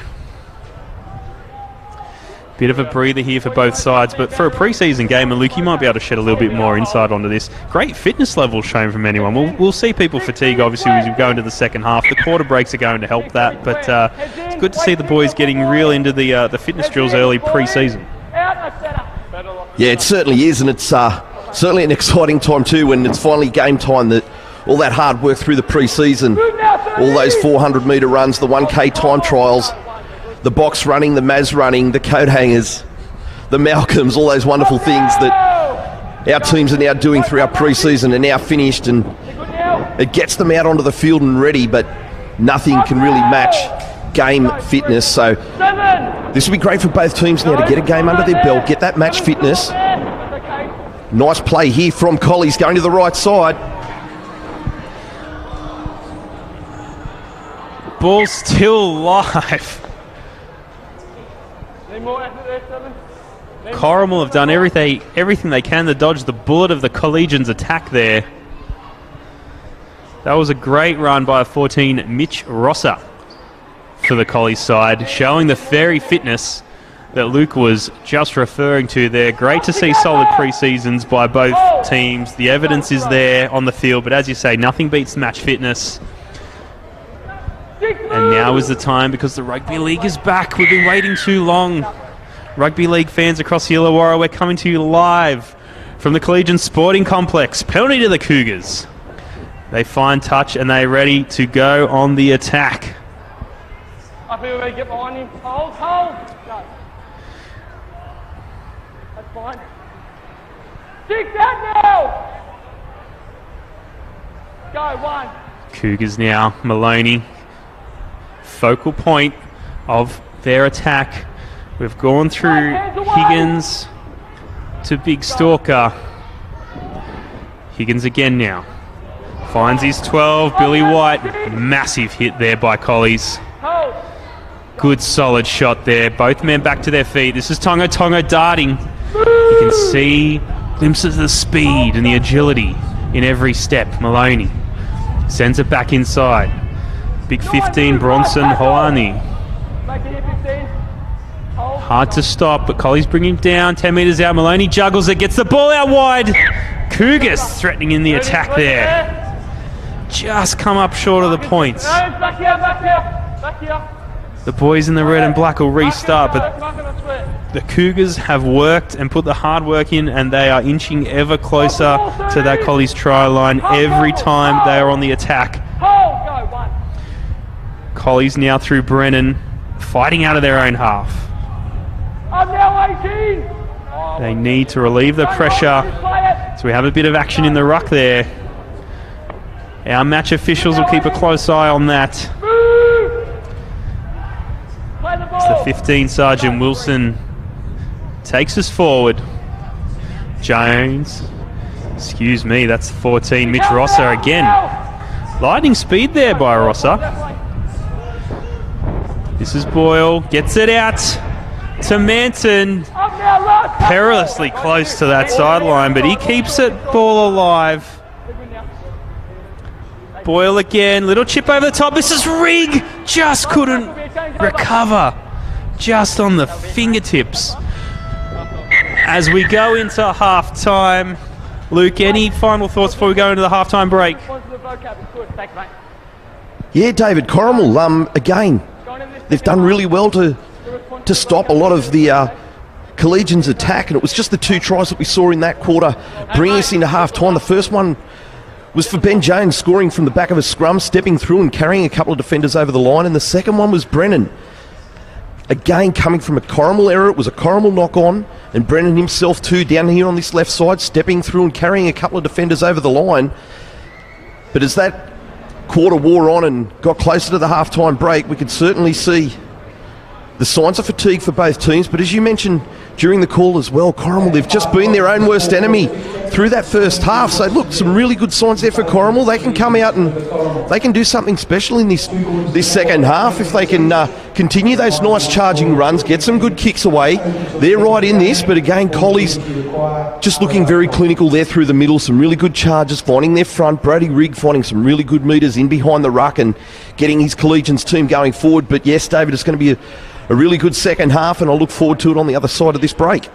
Bit of a breather here for both sides, but for a pre-season game, and Luke, you might be able to shed a little bit more insight onto this. Great fitness level shown from anyone. We'll see people fatigue, obviously, as we go into the second half. The quarter breaks are going to help that, but it's good to see the boys getting real into the fitness drills early pre-season. Yeah, it certainly is, and it's certainly an exciting time too when it's finally game time. That all that hard work through the pre-season, all those 400-metre runs, the 1K time trials, the box running, the Maz running, the coat hangers, the Malcolms, all those wonderful things that our teams are now doing through our pre-season are now finished, and it gets them out onto the field and ready, but nothing can really match game fitness. So this will be great for both teams now to get a game under their belt, get that match fitness. Nice play here from Collies going to the right side. Ball still live. Corrimal have done everything they can to dodge the bullet of the Collegians attack there. That was a great run by a 14 Mitch Rosser for the Collies side, showing the very fitness that Luke was just referring to there. Great to see solid pre-seasons by both teams. The evidence is there on the field, but as you say, nothing beats match fitness. And now is the time, because the Rugby League is back. We've been waiting too long. Rugby League fans across the Illawarra, we're coming to you live from the Collegians Sporting Complex. Penalty to the Cougars. They find touch and they're ready to go on the attack. I feel ready to get behind him. Hold. Go. That's fine. 6 out now. Go, 1. Cougars now, Maloney. Focal point of their attack. We've gone through Higgins to Big Stalker. Higgins again now. Finds his 12, Billy White. Massive hit there by Collies. Good solid shot there. Both men back to their feet. This is Tonga darting. You can see glimpses of the speed and the agility in every step. Maloney sends it back inside. Big 15, Bronson Hoani. Hard to stop, but Collies bring him down. 10 metres out, Maloney juggles it, gets the ball out wide. Cougars threatening in the attack there. Just come up short of the points. Back here. The boys in the red and black will restart, but the Cougars have worked and put the hard work in, and they are inching ever closer to that Collies try line every time they are on the attack. Collies now through Brennan, fighting out of their own half. They need to relieve the pressure, so we have a bit of action in the ruck there. Our match officials will keep a close eye on that. It's the 15, Sergeant Wilson, takes us forward. Jones, excuse me, that's 14, Mitch Rosser again. Lightning speed there by Rosser. This is Boyle, gets it out to Manton. Perilously close to that sideline, but he keeps it ball alive. Boyle again, little chip over the top. This is Rigg, just couldn't recover. Just on the fingertips. As we go into half-time, Luke, any final thoughts before we go into the half-time break? Yeah, David, Corrimal, again, they've done really well to stop a lot of the Collegians' attack, and it was just the 2 tries that we saw in that quarter bringing us into half-time. The first one was for Ben Jones, scoring from the back of a scrum, stepping through and carrying a couple of defenders over the line, and the second one was Brennan. Again, coming from a Corrimal error, it was a Corrimal knock-on, and Brennan himself too, down here on this left side, stepping through and carrying a couple of defenders over the line. But as that quarter wore on and got closer to the half-time break, we could certainly see the signs of fatigue for both teams. But as you mentioned during the call as well, Corrimal, they've just been their own worst enemy through that first half. So look, some really good signs there for Corrimal. They can come out and they can do something special in this second half if they can continue those nice charging runs, get some good kicks away. They're right in this, but again, Collies just looking very clinical there through the middle. Some really good charges, finding their front. Brody Rigg finding some really good metres in behind the ruck and getting his Collegians team going forward. But yes, David, it's going to be a really good second half, and I look forward to it on the other side of this break.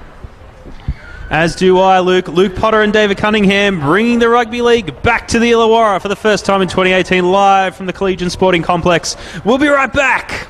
As do I, Luke. Luke Potter and David Cunningham bringing the rugby league back to the Illawarra for the first time in 2018, live from the Collegians Sporting Complex. We'll be right back.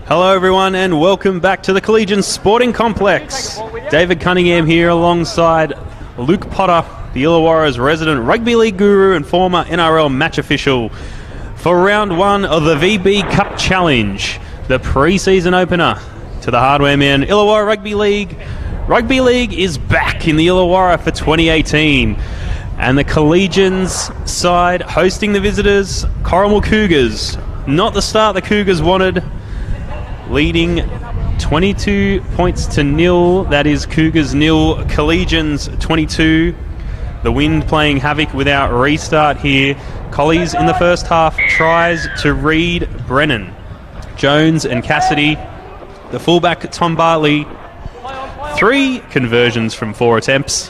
Hello everyone and welcome back to the Collegians Sporting Complex. David Cunningham here alongside Luke Potter, the Illawarra's resident rugby league guru and former NRL match official for round one of the VB Cup Challenge, the pre-season opener to the Hardware Man Illawarra Rugby League. Rugby League is back in the Illawarra for 2018 and the Collegians side hosting the visitors, Corrimal Cougars. Not the start the Cougars wanted, leading 22 points to nil. That is Cougars nil, Collegians 22. The wind playing havoc without restart here. Collies in the first half tries to read Brennan. Jones and Cassidy. The fullback Tom Bartley. 3 conversions from 4 attempts.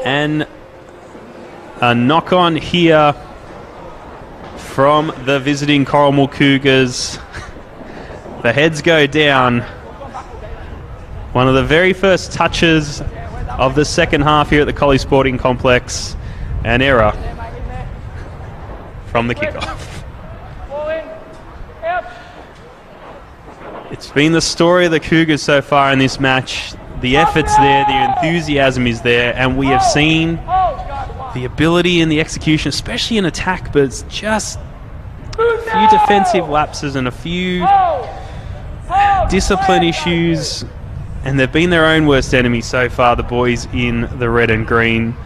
And a knock on here from the visiting Corrimal Cougars. The heads go down. One of the very first touches of the second half here at the Collie Sporting Complex. An error from the kickoff. It's been the story of the Cougars so far in this match. The effort's there, the enthusiasm is there, and we have seen the ability and the execution, especially in attack, but it's just a few defensive lapses and a few discipline issues, and they've been their own worst enemy so far, the boys in the red and green.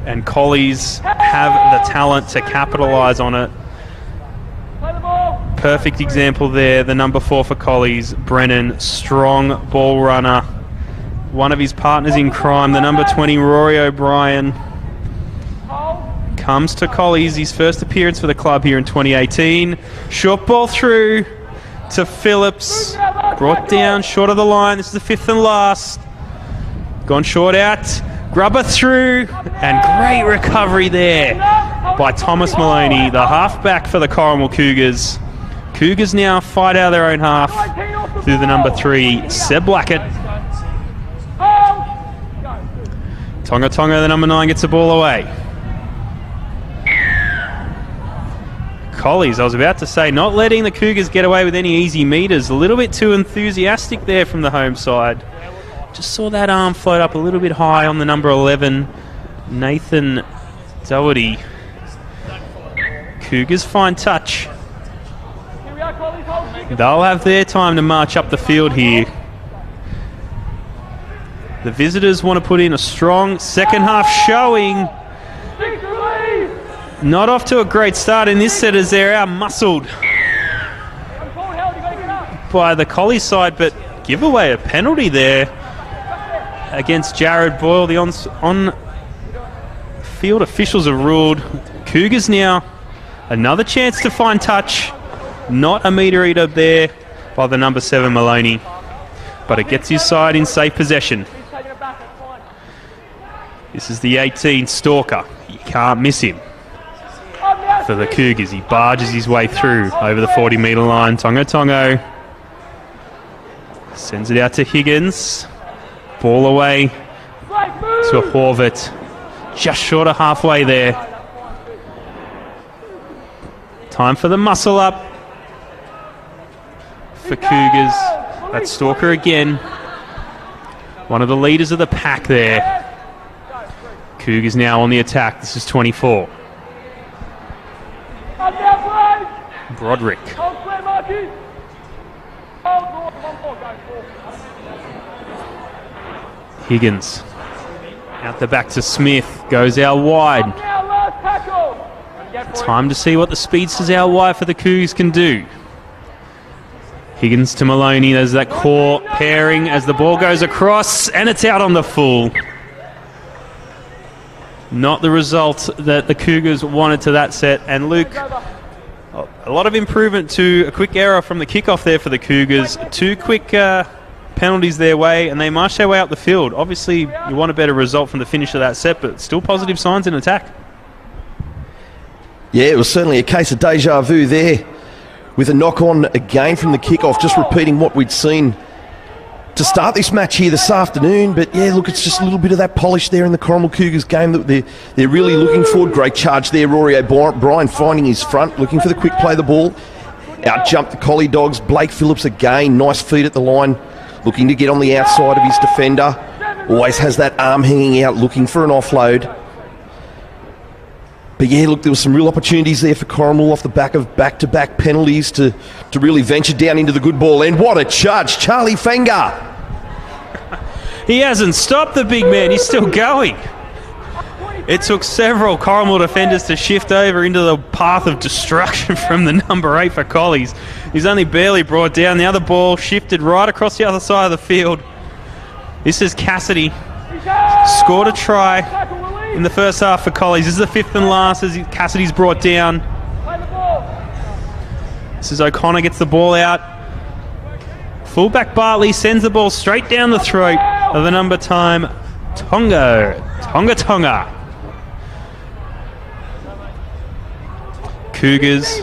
And Collies have the talent to capitalise on it. Perfect example there, the number 4 for Collies, Brennan, strong ball runner. One of his partners in crime, the number 20, Rory O'Brien, comes to Collies, his first appearance for the club here in 2018. Short ball through to Phillips, brought down short of the line. This is the 5th and last. Gone short out, grubber through, and great recovery there by Thomas Maloney, the halfback for the Corrimal Cougars. Cougars now fight out of their own half through the number 3, Seb Blackett. Tonga, the number 9, gets the ball away. Collies, I was about to say, not letting the Cougars get away with any easy meters. A little bit too enthusiastic there from the home side. Just saw that arm float up a little bit high on the number 11, Nathan Doherty. Cougars find touch. They'll have their time to march up the field here. The visitors want to put in a strong second half showing. Not off to a great start in this set as they're out-muscled by the Collie side, but give away a penalty there against Jared Boyle. The on-field officials have ruled. Cougars now another chance to find touch. Not a meter eater there by the number 7 Maloney, but it gets his side in safe possession. This is the 18 Stalker. You can't miss him. For the Cougars, he barges his way through over the 40-metre line. Tongo sends it out to Higgins. Ball away to Horvath. Just short of halfway there. Time for the muscle up for Cougars. That's Stalker again. One of the leaders of the pack there. Cougars now on the attack. This is 24. Broderick. Higgins. Out the back to Smith. Goes out wide. Time to see what the speedsters out wide for the Cougars can do. Higgins to Maloney. There's that core pairing as the ball goes across, and it's out on the full. Not the result that the Cougars wanted to that set. And Luke, a lot of improvement to a quick error from the kickoff there for the Cougars. 2 quick penalties their way, and they march their way up the field. Obviously, you want a better result from the finish of that set, but still positive signs in attack. Yeah, it was certainly a case of deja vu there, with a knock-on again from the kickoff, just repeating what we'd seen to start this match here this afternoon. But yeah, look, it's just a little bit of that polish there in the Corrimal Cougars game that they're really looking for. Great charge there, Rory O'Brien finding his front, looking for the quick play of the ball. Out jumped the Collie Dogs. Blake Phillips again, nice feet at the line, looking to get on the outside of his defender. Always has that arm hanging out, looking for an offload. But yeah, look, there were some real opportunities there for Corrimal off the back of back-to-back penalties to really venture down into the good ball end. What a charge, Charlie Fenger. He hasn't stopped the big man, he's still going. It took several Corrimal defenders to shift over into the path of destruction from the number 8 for Collies. He's only barely brought down. The other ball shifted right across the other side of the field. This is Cassidy. Scored a try in the first half for Collies. This is the 5th and last as Cassidy's brought down. This is O'Connor, gets the ball out. Fullback Bartley sends the ball straight down the throat of the number 10 Tonga. Cougars,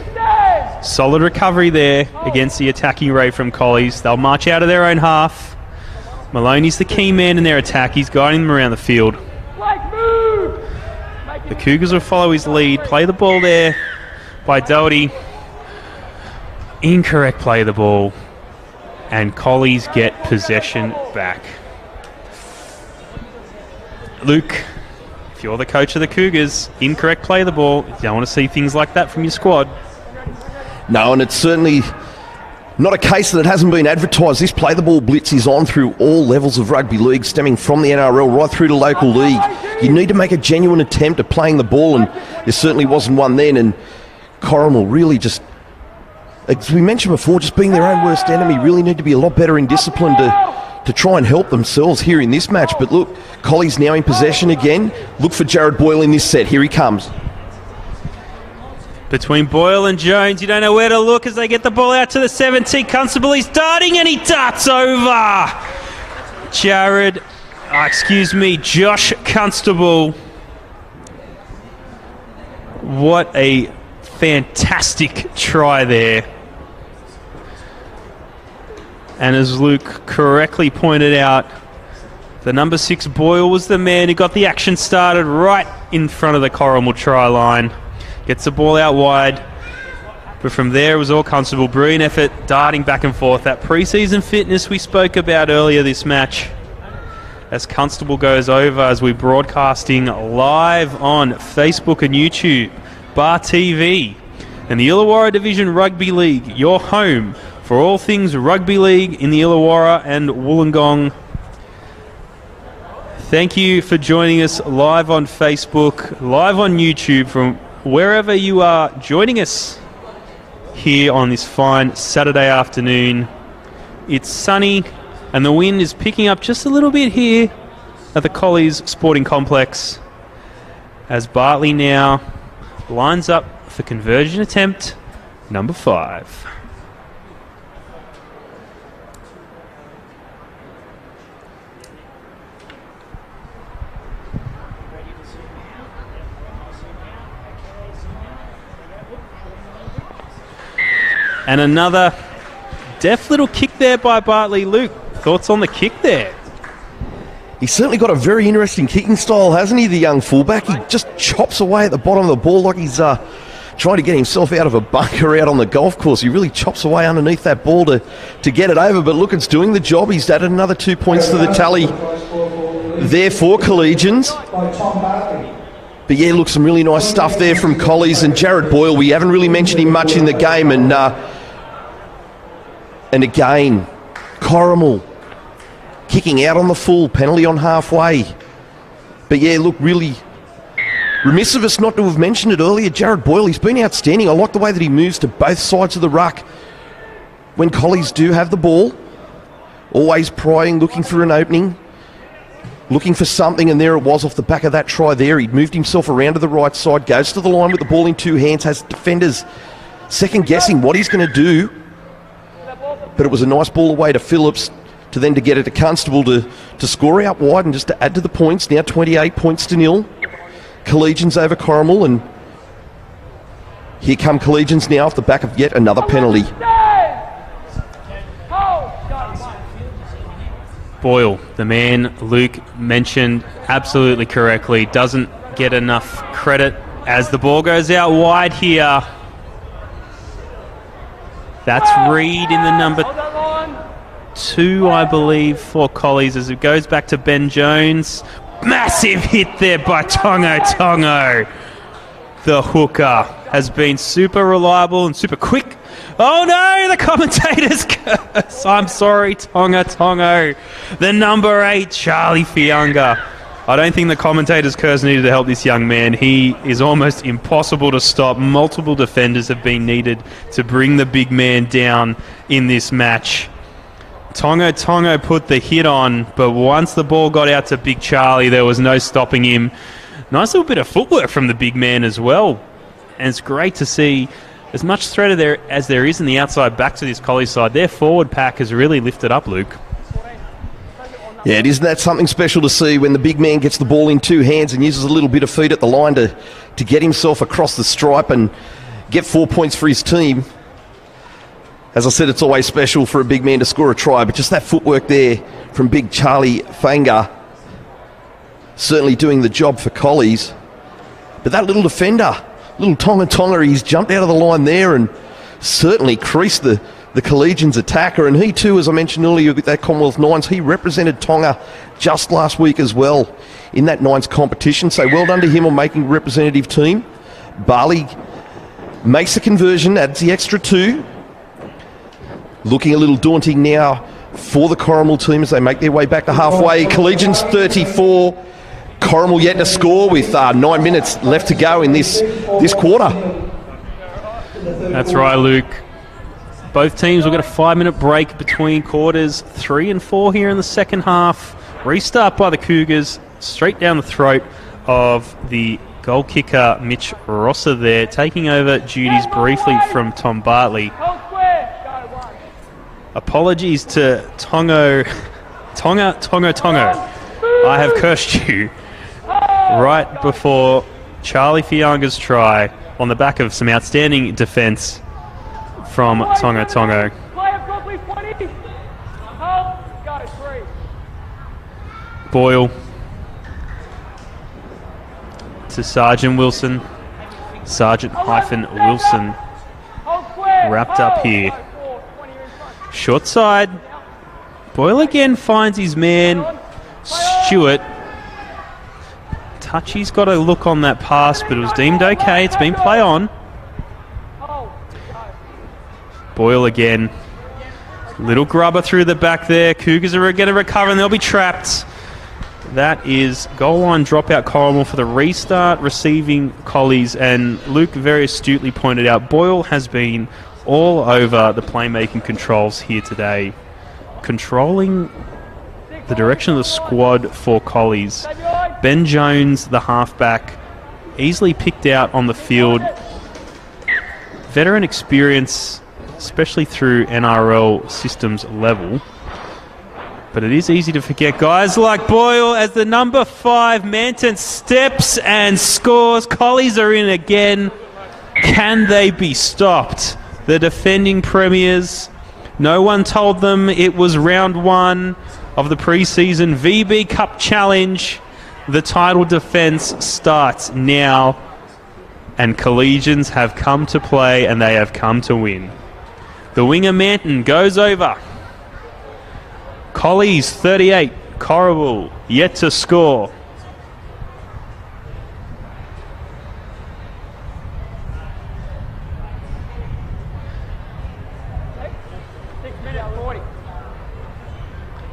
solid recovery there against the attacking ray from Collies. They'll march out of their own half. Maloney's the key man in their attack. He's guiding them around the field. The Cougars will follow his lead. Play the ball there by Doherty. Incorrect play of the ball. And Collies get possession back. Luke, if you're the coach of the Cougars, incorrect play of the ball. You don't want to see things like that from your squad. No, and it's certainly not a case that it hasn't been advertised. This play the ball blitz is on through all levels of rugby league, stemming from the NRL right through to local league. You need to make a genuine attempt at playing the ball, and there certainly wasn't one then. And Corrimal really just, as we mentioned before, just being their own worst enemy, really need to be a lot better in discipline to try and help themselves here in this match. But look, Collie's now in possession again. Look for Jared Boyle in this set. Here he comes. Between Boyle and Jones, you don't know where to look as they get the ball out to the 17. Constable, he's darting and he darts over. Josh Constable. What a fantastic try there. And as Luke correctly pointed out, the number 6 Boyle was the man who got the action started right in front of the Corrimal try line. Gets the ball out wide. But from there, it was all Constable. Brilliant effort, darting back and forth. That preseason fitness we spoke about earlier this match. As Constable goes over, as we're broadcasting live on Facebook and YouTube, Bar TV, and the Illawarra Division Rugby League, your home for all things rugby league in the Illawarra and Wollongong. Thank you for joining us live on Facebook, live on YouTube, from wherever you are joining us here on this fine Saturday afternoon. It's sunny and the wind is picking up just a little bit here at the Collies Sporting Complex as Bartley now lines up for conversion attempt number 5. And another deft little kick there by Bartley. Luke, thoughts on the kick there? He's certainly got a very interesting kicking style, hasn't he, the young fullback? He just chops away at the bottom of the ball like he's trying to get himself out of a bunker out on the golf course. He really chops away underneath that ball to get it over. But look, it's doing the job. He's added another 2 points to the tally there for Collegians. But yeah, look, some really nice stuff there from Collies. And Jared Boyle, we haven't really mentioned him much in the game. And again, Corrimal kicking out on the full, penalty on halfway. But yeah, look, really remiss of us not to have mentioned it earlier. Jared Boyle, he's been outstanding. I like the way that he moves to both sides of the ruck when Collies do have the ball. Always prying, looking for an opening, looking for something, and there it was off the back of that try there. He'd moved himself around to the right side, goes to the line with the ball in 2 hands, has defenders second-guessing what he's going to do. But it was a nice ball away to Phillips to then to get it to Constable to score out wide and just to add to the points. Now 28 points to 0. Collegians over Corrimal, and here come Collegians now off the back of yet another penalty. Boyle, the man Luke mentioned absolutely correctly, doesn't get enough credit as the ball goes out wide here. That's Reed in the number 2, I believe, for Collies as it goes back to Ben Jones. Massive hit there by Tongo. The hooker has been super reliable and super quick. Oh no, the commentators curse. I'm sorry, Tongo. The number 8, Charlie Fianga. I don't think the commentators' curse needed to help this young man. He is almost impossible to stop. Multiple defenders have been needed to bring the big man down in this match. Tongo put the hit on, but once the ball got out to Big Charlie, there was no stopping him. Nice little bit of footwork from the big man as well. And it's great to see as much threat as there is in the outside back to this Collie side. Their forward pack has really lifted up, Luke. Yeah, isn't that something special to see when the big man gets the ball in 2 hands and uses a little bit of feet at the line to get himself across the stripe and get 4 points for his team. As I said, it's always special for a big man to score a try, but just that footwork there from big Charlie Fianga certainly doing the job for Collies. But that little defender, little Tonga, he's jumped out of the line there and certainly creased the Collegians attacker, and he too, as I mentioned earlier with that Commonwealth Nines, he represented Tonga just last week as well in that Nines competition, so well done to him on making a representative team. Barley makes the conversion, adds the extra 2. Looking a little daunting now for the Corrimal team as they make their way back to halfway. Collegians 34, Corrimal yet to score with 9 minutes left to go in this quarter. That's right, Luke. Both teams will get a 5-minute break between quarters 3 and 4 here in the second half. Restart by the Cougars, straight down the throat of the goal kicker Mitch Rosser there, taking over duties briefly from Tom Bartley. Apologies to Tongo. I have cursed you right before Charlie Fianga's try on the back of some outstanding defence from Tongo. Boyle to Sergeant Wilson. Sergeant-Wilson wrapped up here. Short side. Boyle again finds his man, Stewart. Touchy's got a look on that pass, but it was deemed okay. It's been play on. Boyle again. Little grubber through the back there. Cougars are going to recover and they'll be trapped. That is goal line dropout Corrimal for the restart, receiving Collies. And Luke very astutely pointed out Boyle has been all over the playmaking controls here today, controlling the direction of the squad for Collies. Ben Jones, the halfback, easily picked out on the field. Veteran experience, especially through NRL systems level. But it is easy to forget guys like Boyle as the number 5 Manton steps and scores. Collies are in again. Can they be stopped? The defending premiers. No one told them it was round 1 of the preseason VB Cup Challenge. The title defence starts now, and Collegians have come to play and they have come to win. The winger Manton goes over. Collies 38, Corrimal yet to score.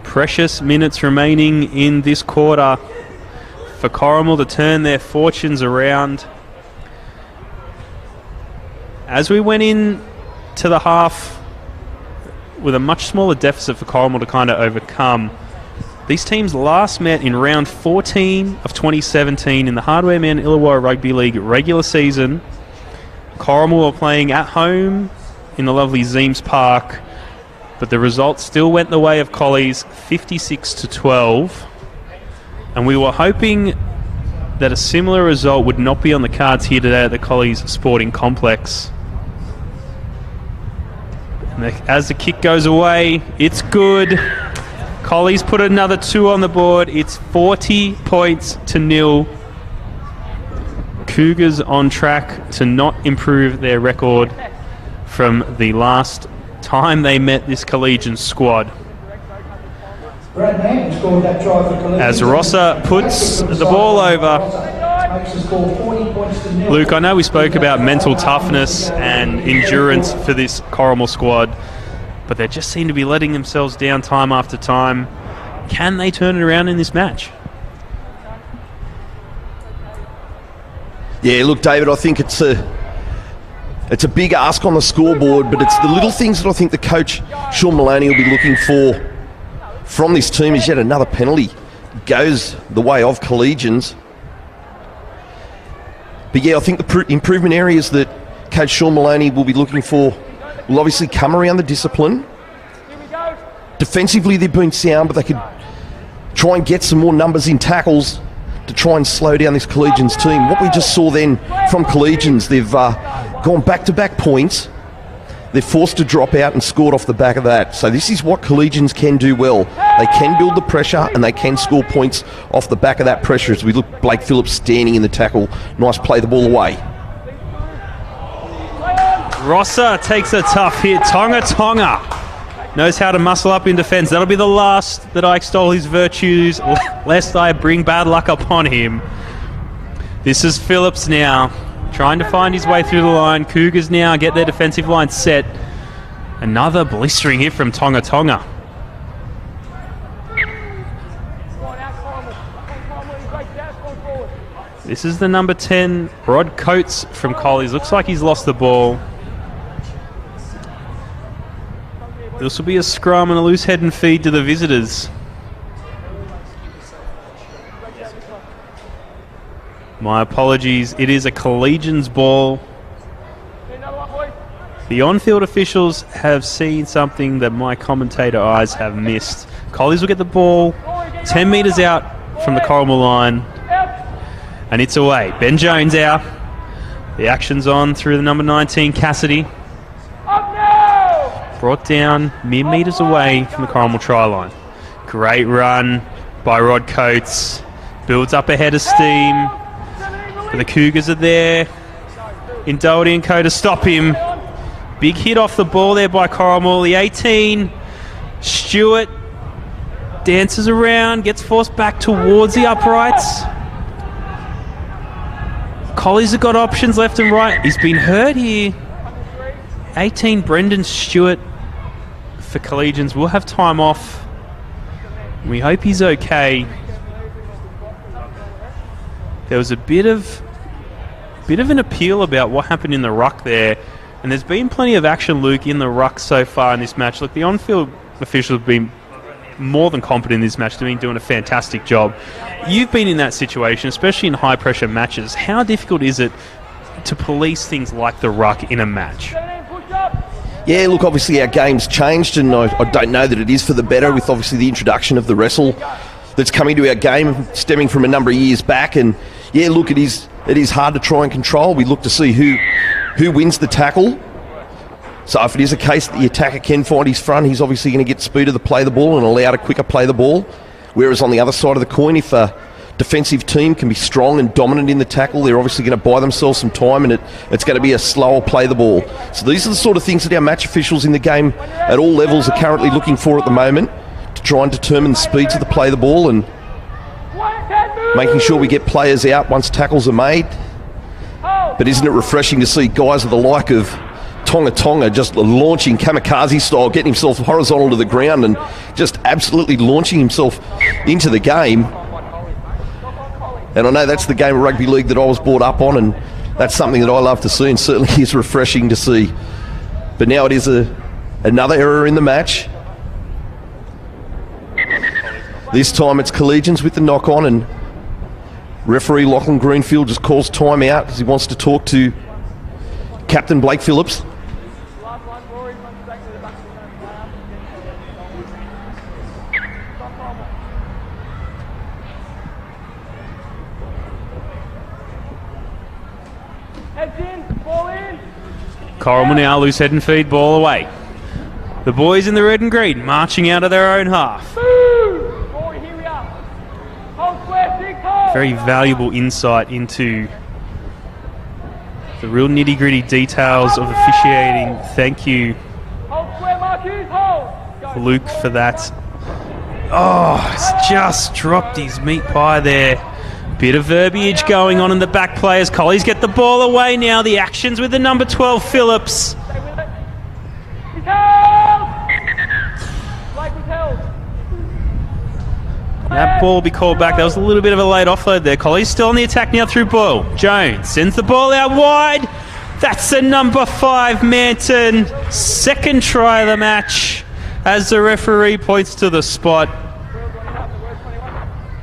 Precious minutes remaining in this quarter for Corrimal to turn their fortunes around. As we went in to the half with a much smaller deficit for Corrimal to kind of overcome, these teams last met in round 14 of 2017 in the Hardware Man Illawarra Rugby League regular season. Corrimal were playing at home in the lovely Zeems Park, but the result still went the way of Collies, 56-12. And we were hoping that a similar result would not be on the cards here today at the Collies Sporting Complex. And as the kick goes away, it's good. Collies put another 2 on the board. It's 40 points to 0. Cougars on track to not improve their record from the last time they met this Collegians squad. Brad Mann scored that try for Collegians. As Rosser puts the ball over. Makes the score 40 points to nil. Luke, I know we spoke about mental toughness and endurance for this Corrimal squad, but they just seem to be letting themselves down time after time. Can they turn it around in this match? Yeah, look, David, I think it's a big ask on the scoreboard, but it's the little things that I think the coach, Sean Maloney, will be looking for from this team. Is yet another penalty goes the way of Collegians. But yeah, I think the improvement areas that Coach Sean Maloney will be looking for will obviously come around the discipline. Defensively, they've been sound, but they could try and get some more numbers in tackles to try and slow down this Collegians team. What we just saw then from Collegians, they've gone back-to-back points. They're forced to drop out and scored off the back of that. So this is what Collegians can do well. They can build the pressure and they can score points off the back of that pressure. As we look, Blake Phillips standing in the tackle. Nice play the ball away. Rosser takes a tough hit. Tonga knows how to muscle up in defence. That'll be the last that I extol his virtues, lest I bring bad luck upon him. This is Phillips now, trying to find his way through the line. Cougars now get their defensive line set. Another blistering hit from Tonga. This is the number 10, Rod Coates from Collies. Looks like he's lost the ball. This will be a scrum and a loose head and feed to the visitors. My apologies, it is a Collegians ball. The on-field officials have seen something that my commentator eyes have missed. Collies will get the ball 10 metres out from the Corrimal line, and it's away. Ben Jones out. The action's on through the number 19, Cassidy. Brought down mere metres away from the Corrimal try line. Great run by Rod Coates. Builds up ahead of steam. But the Cougars are there. In Doherty and Co to stop him. Big hit off the ball there by Corrimal. The 18. Stewart dances around. Gets forced back towards the uprights. Collies have got options left and right. He's been hurt here. 18, Brendan Stewart for Collegians will have time off. We hope he's okay. There was a bit of an appeal about what happened in the ruck there, and there's been plenty of action, Luke, in the ruck so far in this match. Look, the on-field officials have been more than competent in this match. They've been doing a fantastic job. You've been in that situation, especially in high-pressure matches. How difficult is it to police things like the ruck in a match? Yeah, look, obviously our game's changed, and I don't know that it is for the better with obviously the introduction of the wrestle that's coming to our game stemming from a number of years back. And yeah, look, it is hard to try and control. We look to see who wins the tackle. So if it is a case that the attacker can find his front, he's obviously going to get speed of the play the ball and allow a quicker play the ball. Whereas on the other side of the coin, if a defensive team can be strong and dominant in the tackle, they're obviously going to buy themselves some time, and it's going to be a slower play the ball. So these are the sort of things that our match officials in the game at all levels are currently looking for at the moment to try and determine the speeds of the play the ball and making sure we get players out once tackles are made. But isn't it refreshing to see guys of the like of Tonga just launching kamikaze style, getting himself horizontal to the ground and just absolutely launching himself into the game. And I know that's the game of rugby league that I was brought up on, and that's something that I love to see and certainly is refreshing to see. But now it is another error in the match. This time it's Collegians with the knock-on, and referee Lachlan Greenfield just calls time out because he wants to talk to Captain Blake Phillips. Corrimal now, loose head and feed, ball away. The boys in the red and green marching out of their own half. Very valuable insight into the real nitty-gritty details of officiating. Thank you, choose hold. Go. Luke for that. Oh, he's just dropped his meat pie there. Bit of verbiage going on in the back players. Collies get the ball away now. The actions with the number 12, Phillips. Stay with it. He's held. Blake was held. That ball will be called back. That was a little bit of a late offload there. Collies still on the attack now through Boyle. Jones sends the ball out wide. That's the number 5, Manton. Second try of the match as the referee points to the spot.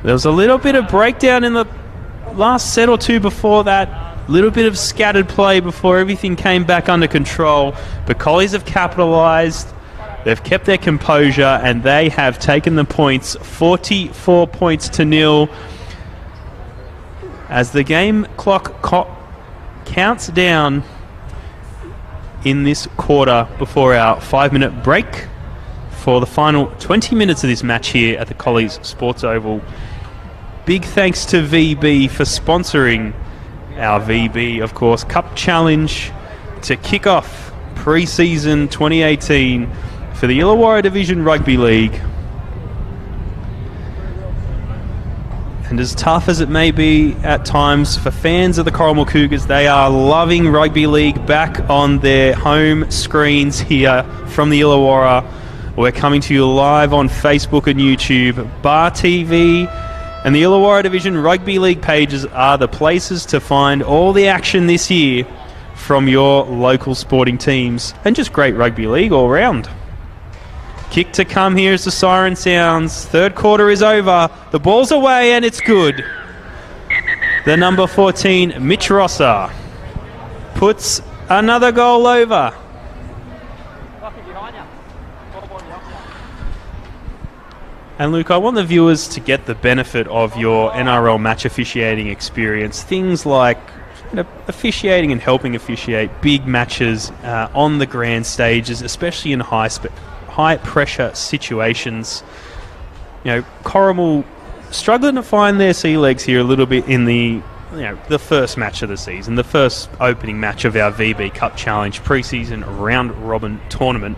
There was a little bit of breakdown in the last set or two before that. A little bit of scattered play before everything came back under control. But Collies have capitalised. They've kept their composure and they have taken the points, 44 points to 0. As the game clock counts down in this quarter before our 5-minute break for the final 20 minutes of this match here at the Collies Sports Oval. Big thanks to VB for sponsoring our VB, of course, Cup Challenge to kick off pre-season 2018 for the Illawarra Division Rugby League. And as tough as it may be at times for fans of the Corrimal Cougars, they are loving rugby league back on their home screens here from the Illawarra. We're coming to you live on Facebook and YouTube. Bar TV and the Illawarra Division Rugby League pages are the places to find all the action this year from your local sporting teams, and just great rugby league all round. Kick to come here as the siren sounds. Third quarter is over. The ball's away and it's good. The number 14, Mitch Rosser, puts another goal over. And Luke, I want the viewers to get the benefit of your NRL match officiating experience. Things like officiating and helping officiate big matches on the grand stages, especially in high pressure situations. Corrimal struggling to find their sea legs here a little bit in the first match of the season, the first opening match of our VB Cup Challenge pre-season round robin tournament.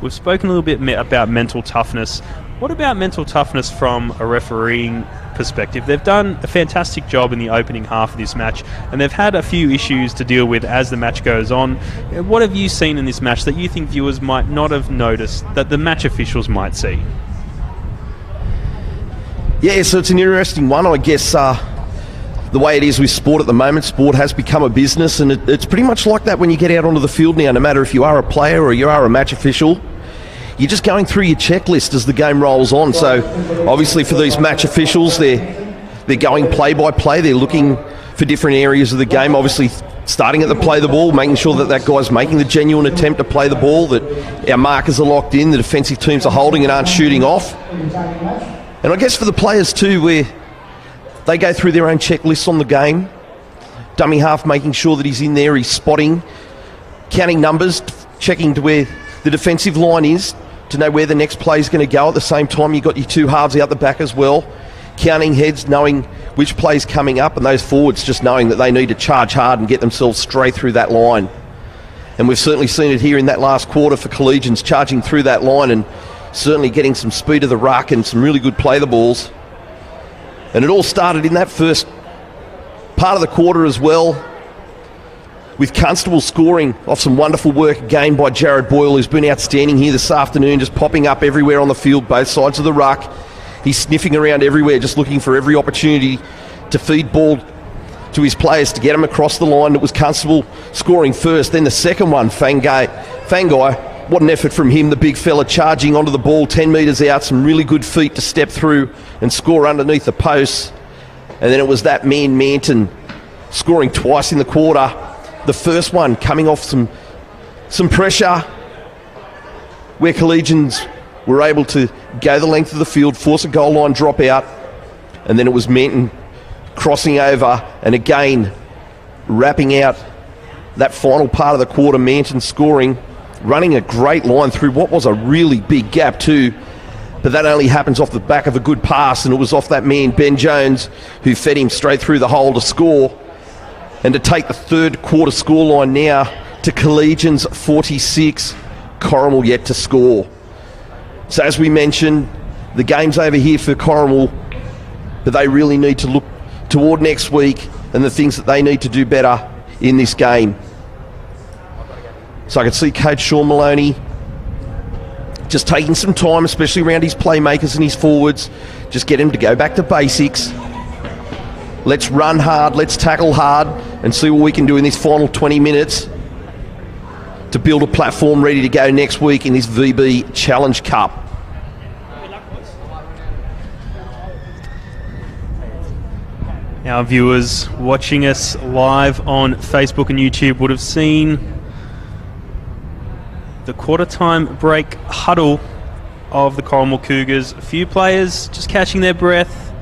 We've spoken a little bit about mental toughness. What about mental toughness from a refereeing perspective? They've done a fantastic job in the opening half of this match, and they've had a few issues to deal with as the match goes on. What have you seen in this match that you think viewers might not have noticed that the match officials might see? Yeah, so it's an interesting one. I guess the way it is with sport at the moment, sport has become a business, and it's pretty much like that when you get out onto the field now, no matter if you are a player or you are a match official. You're just going through your checklist as the game rolls on. So obviously for these match officials, they're going play by play. They're looking for different areas of the game, obviously starting at the play the ball, making sure that guy's making the genuine attempt to play the ball, that our markers are locked in, the defensive teams are holding and aren't shooting off. And I guess for the players too, where they go through their own checklists on the game, dummy half making sure that he's in there, he's spotting, counting numbers, checking to where the defensive line is, to know where the next play is going to go. At the same time, you've got your two halves out the back as well, counting heads, knowing which play's coming up, and those forwards just knowing that they need to charge hard and get themselves straight through that line. And we've certainly seen it here in that last quarter for Collegians, charging through that line and certainly getting some speed of the ruck and some really good play the balls. And it all started in that first part of the quarter as well, with Constable scoring off some wonderful work again by Jared Boyle, who's been outstanding here this afternoon, just popping up everywhere on the field, both sides of the ruck. He's sniffing around everywhere, just looking for every opportunity to feed ball to his players to get them across the line. It was Constable scoring first, then the second one, Fangai. What an effort from him, the big fella charging onto the ball, 10 metres out, some really good feet to step through and score underneath the posts. And then it was that man, Manton, scoring twice in the quarter. The first one coming off some pressure where Collegians were able to go the length of the field, force a goal line drop out, and then it was Manton crossing over and again wrapping out that final part of the quarter. Manton scoring, running a great line through what was a really big gap too, but that only happens off the back of a good pass, and it was off that man Ben Jones who fed him straight through the hole to score. And to take the third quarter scoreline now to Collegians 46, Corrimal yet to score. So as we mentioned, the game's over here for Corrimal, but they really need to look toward next week and the things that they need to do better in this game. So I can see Coach Sean Maloney just taking some time, especially around his playmakers and his forwards. Just get him to go back to basics. Let's run hard, let's tackle hard, and see what we can do in this final 20 minutes to build a platform ready to go next week in this VB Challenge Cup. Our viewers watching us live on Facebook and YouTube would have seen the quarter-time break huddle of the Corrimal Cougars. A few players just catching their breath,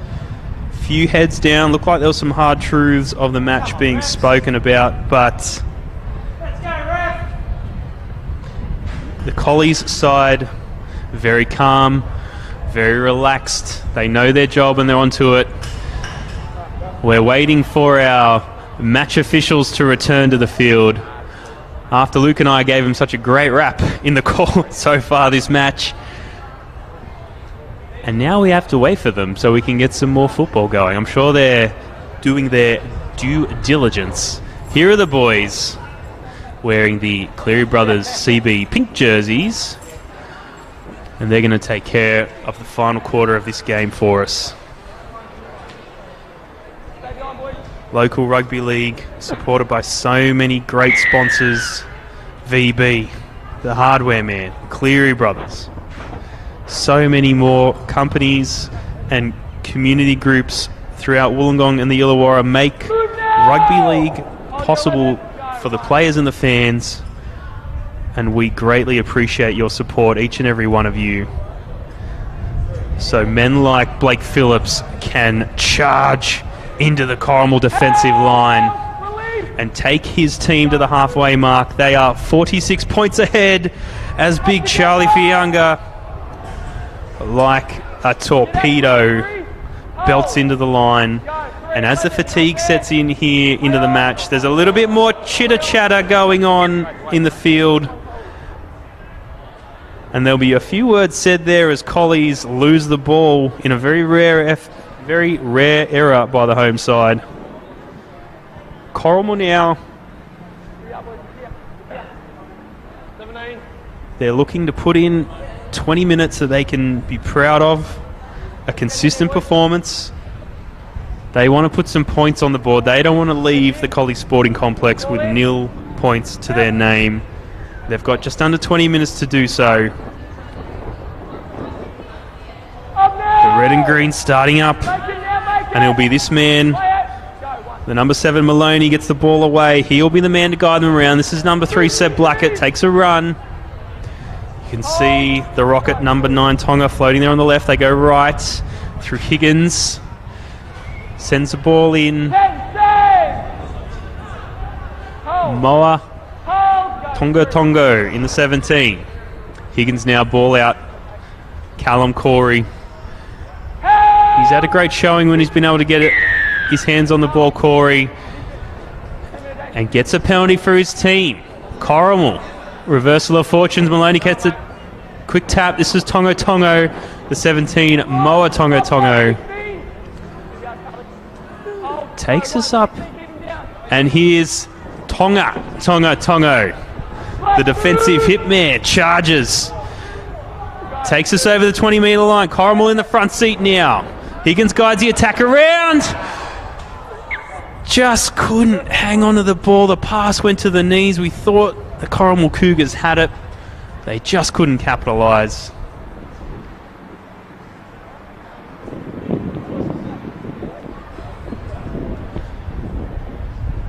a few heads down. Looked like there were some hard truths of the match being spoken about, but the Collies side, very calm, very relaxed. They know their job and they're onto it. We're waiting for our match officials to return to the field after Luke and I gave him such a great rap in the call so far this match. And now we have to wait for them so we can get some more football going. I'm sure they're doing their due diligence. Here are the boys wearing the Cleary Brothers CB pink jerseys, and they're going to take care of the final quarter of this game for us. Local rugby league, supported by so many great sponsors. VB, the Hardware Man, Cleary Brothers. So many more companies and community groups throughout Wollongong and the Illawarra make rugby league possible for the players and the fans, and we greatly appreciate your support, each and every one of you. So men like Blake Phillips can charge into the Corrimal defensive line and take his team to the halfway mark. They are 46 points ahead as Big Charlie Fianga, like a torpedo, belts into the line. And as the fatigue sets in here into the match, there's a little bit more chitter-chatter going on in the field. And there'll be a few words said there as Collies lose the ball in a very rare error by the home side. Corrimal now, they're looking to put in 20 minutes that they can be proud of, a consistent performance. They want to put some points on the board. They don't want to leave the Collie Sporting Complex with 0 points to their name. They've got just under 20 minutes to do so. The red and green starting up, and it'll be this man, the number 7 Maloney, gets the ball away. He'll be the man to guide them around. This is number 3 Seb Blackett, takes a run. You can see the rocket number 9 Tonga floating there on the left. They go right through Higgins, sends the ball in. Moa Tongo in the 17. Higgins now ball out. Callum Corey. He's had a great showing when he's been able to get his hands on the ball, Corey, and gets a penalty for his team. Corrimal, reversal of fortunes. Maloney gets a quick tap. This is Tongo, the 17, Moa Tongo. Takes us up, and here's Tongo. The defensive hitman charges. Takes us over the 20-metre line. Corrimal in the front seat now. Higgins guides the attack around. Just couldn't hang on to the ball. The pass went to the knees. We thought the Corrimal Cougars had it. They just couldn't capitalise.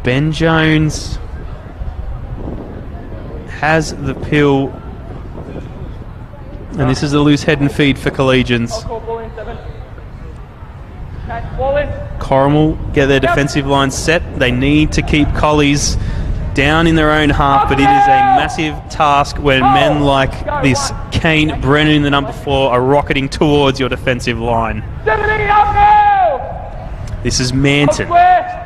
Ben Jones has the pill. And this is a loose head and feed for Collegians. Corrimal get their defensive line set. They need to keep Collies down in their own half, but it is a massive task when men like this Kane Brennan, the number 4, are rocketing towards your defensive line. This is Manton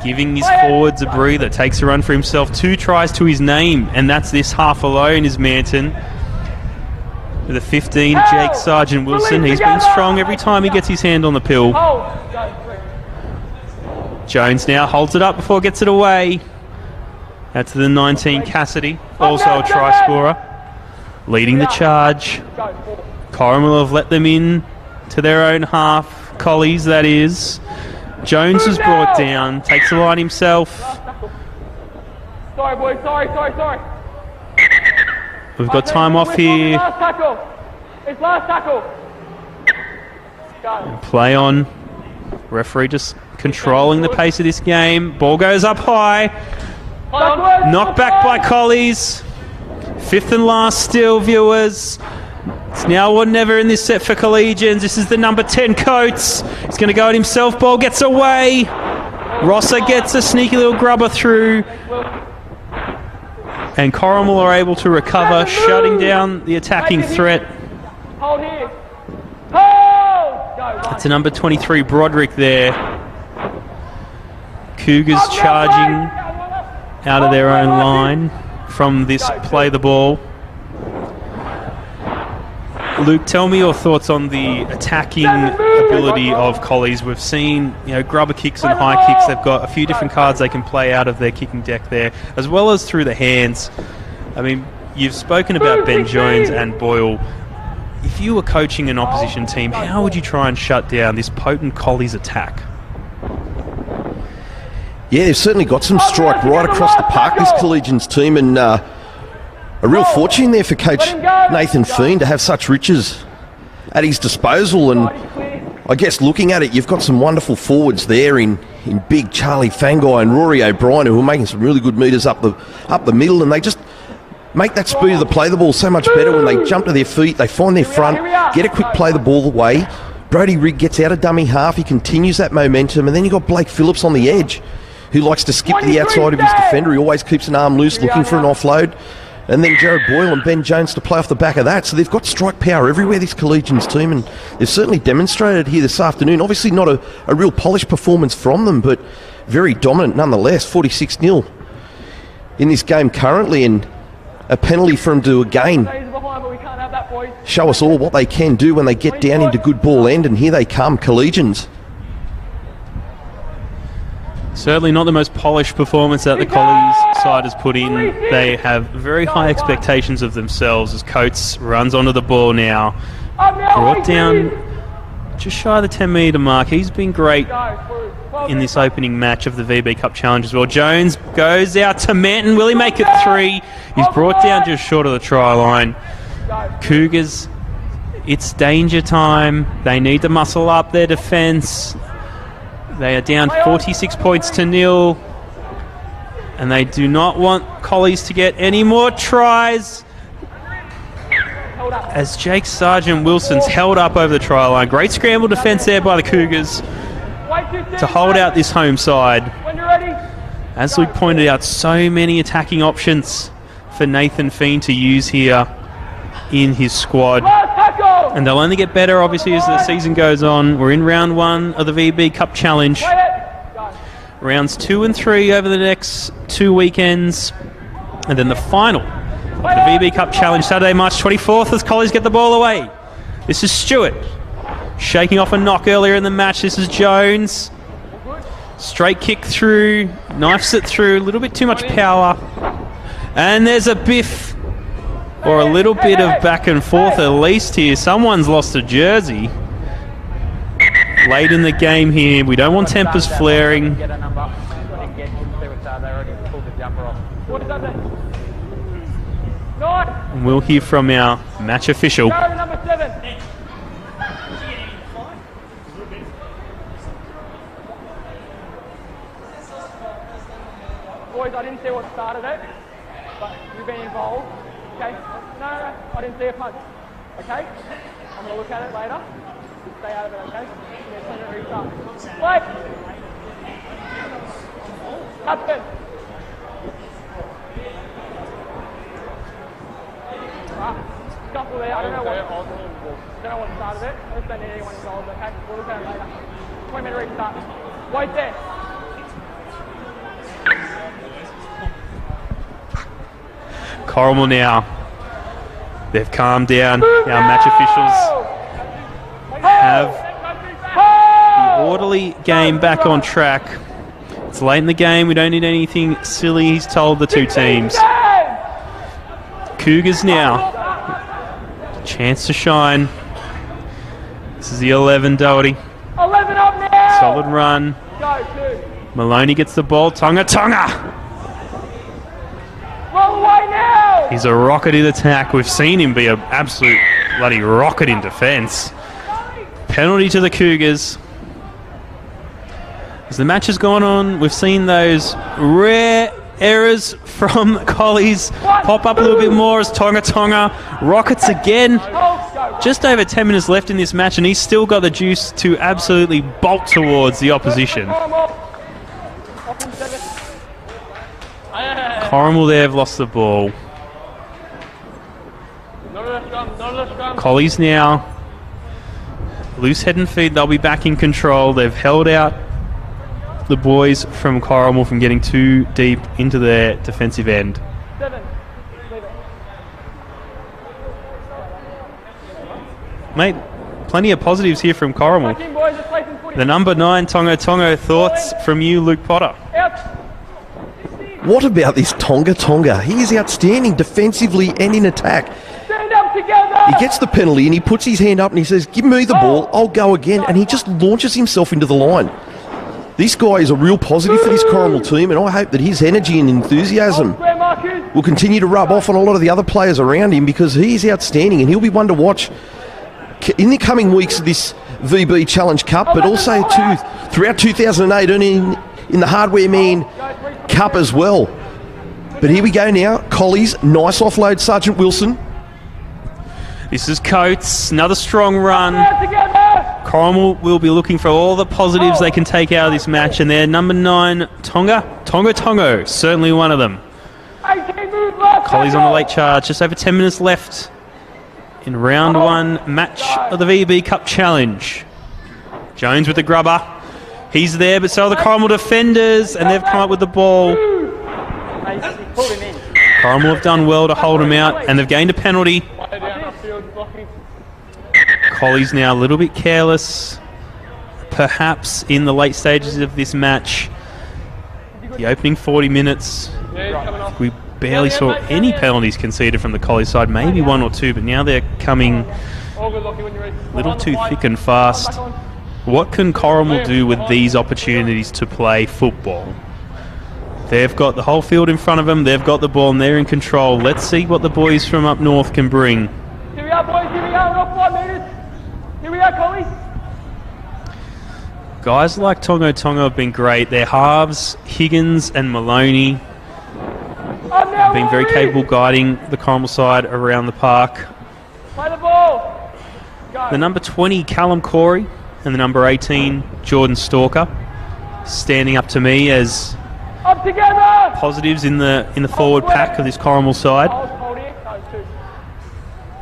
giving his forwards a breather. Takes a run for himself. 2 tries to his name, and that's this half alone is Manton. With a 15, Jake Sergeant Wilson. He's been strong every time he gets his hand on the pill. Jones now holds it up before it gets it away. Out to the 19, Cassidy, also a try scorer. Leading the charge. Corrimal have let them in to their own half. Collies, that is. Jones is brought down, takes the line himself. Sorry, boys, sorry. We've got time off here. It's last tackle. Play on. Referee just controlling the pace of this game. Ball goes up high. Knocked back by Collies. 5th and last still, viewers. It's now or never in this set for Collegians. This is the number 10, Coates. He's going to go at himself. Ball gets away. Rosser gets a sneaky little grubber through. And Corrimal are able to recover, shutting down the attacking threat. Hold here. Hold! It's a number 23, Broderick there. Cougars charging out of their own line from this play the ball. Luke, tell me your thoughts on the attacking ability of Collies. We've seen, grubber kicks and high kicks. They've got a few different cards they can play out of their kicking deck there, as well as through the hands. I mean, you've spoken about Ben Jones and Boyle. If you were coaching an opposition team, how would you try and shut down this potent Collies attack? Yeah, they've certainly got some strike right across the park, this Collegians team, and a real fortune there for Coach Nathan Fiend to have such riches at his disposal. And I guess looking at it, you've got some wonderful forwards there in big Charlie Fangai and Rory O'Brien, who are making some really good metres up the middle, and they just make that speed of the play the ball so much better when they jump to their feet, they find their front, get a quick play the ball away. Brodie Rigg gets out of dummy half, he continues that momentum, and then you've got Blake Phillips on the edge, who likes to skip to the outside of his defender. He always keeps an arm loose, looking for an offload. And then Jared Boyle and Ben Jones to play off the back of that. So they've got strike power everywhere, this Collegians team, and they've certainly demonstrated here this afternoon. Obviously not a real polished performance from them, but very dominant nonetheless. 46-0 in this game currently, and a penalty for them to again show us all what they can do when they get down into good ball end, and here they come, Collegians. Certainly not the most polished performance that the Collies side has put in. They have very high expectations of themselves as Coates runs onto the ball now. Brought down just shy of the 10-metre mark. He's been great in this opening match of the VB Cup Challenge as well. Jones goes out to Manton. Will he make it 3? He's brought down just short of the try line. Cougars, it's danger time. They need to muscle up their defence. They are down 46 points to 0. And they do not want Collies to get any more tries. As Jake Sergeant Wilson's held up over the try line. Great scramble defence there by the Cougars to hold out this home side. As we pointed out, so many attacking options for Nathan Fiend to use here in his squad. And they'll only get better, obviously, as the season goes on. We're in round 1 of the VB Cup Challenge. Rounds 2 and 3 over the next 2 weekends. And then the final of the VB Cup Challenge, Saturday, March 24th, as Collies get the ball away. This is Stewart, shaking off a knock earlier in the match. This is Jones. Straight kick through, knifes it through, a little bit too much power. And there's a biff, or a little bit of back and forth at least here. Someone's lost a jersey late in the game here. We don't want tempers flaring. And we'll hear from our match official. Boys, I didn't see what started it, but you've been involved. Okay? No, I didn't see a punch. Okay? I'm going to look at it later. Stay out of it, okay? Wait! Captain! Scuffle there. I don't know what started it. I just don't need anyone involved, okay? We'll look at it later. 20-minute restart. Wait there. Corrimal now They've calmed down. Our match officials have the orderly game back on track. It's late in the game. We don't need anything silly, he's told the two teams. Cougars now. Chance to shine. This is the 11, Doherty. 11 up now. Solid run. Go, 2. Maloney gets the ball. Tonga. Roll away now. He's a rocket in attack. We've seen him be an absolute bloody rocket in defence. Penalty to the Cougars. As the match has gone on, we've seen those rare errors from Collies pop up a little bit more as Tonga rockets again. Just over 10 minutes left in this match, and he's still got the juice to absolutely bolt towards the opposition. Corrimal there have lost the ball. Collies now. Loose head and feet, they'll be back in control. They've held out the boys from Corrimal from getting too deep into their defensive end. 7. Mate, plenty of positives here from Corrimal. The number 9, Tonga, thoughts from you, Luke Potter? What about this Tonga? He is outstanding defensively and in attack. Stand up together. He gets the penalty and he puts his hand up and he says, give me the ball, I'll go again. And he just launches himself into the line. This guy is a real positive for this Corrimal team, and I hope that his energy and enthusiasm will continue to rub off on a lot of the other players around him, because he's outstanding and he'll be one to watch in the coming weeks of this VB Challenge Cup, but also throughout 2018 in the Hardware Man Cup as well. But here we go now. Collies, nice offload, Sergeant Wilson. This is Coates, another strong run. Corrimal will be looking for all the positives they can take out of this match, and their number 9, Tonga, certainly one of them. Collies on the late charge, just over 10 minutes left in round 1 match of the VB Cup Challenge. Jones with the grubber. He's there, but so are the Corrimal defenders, and they've come up with the ball. Corrimal have done well to hold him out, and they've gained a penalty. Collies now a little bit careless, perhaps in the late stages of this match. The opening 40 minutes, we barely saw any penalties conceded from the Collies side, maybe 1 or 2, but now they're coming a little too thick and fast. What can Corrimal do with these opportunities to play football? They've got the whole field in front of them, they've got the ball and they're in control. Let's see what the boys from up north can bring. Here we are, boys, here we are, we're off 5 metres. Here we are, Collies. Guys like Tonga have been great. Their halves, Higgins and Maloney, have been very capable guiding the Corrimal side around the park. Play the ball. Go. The number 20, Callum Corey, and the number 18, Jordan Stalker, standing up to me as up together. Positives in the forward pack of this Corrimal side.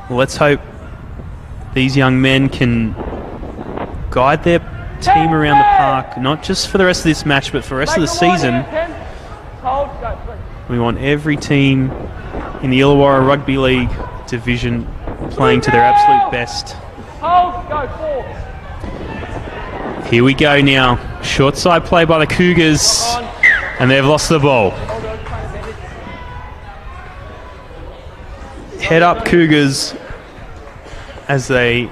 Let's hope these young men can guide their team around the park, not just for the rest of this match, but for the rest of the season. We want every team in the Illawarra Rugby League division playing to their absolute best. Here we go now. Short side play by the Cougars, and they've lost the ball. Head up Cougars as they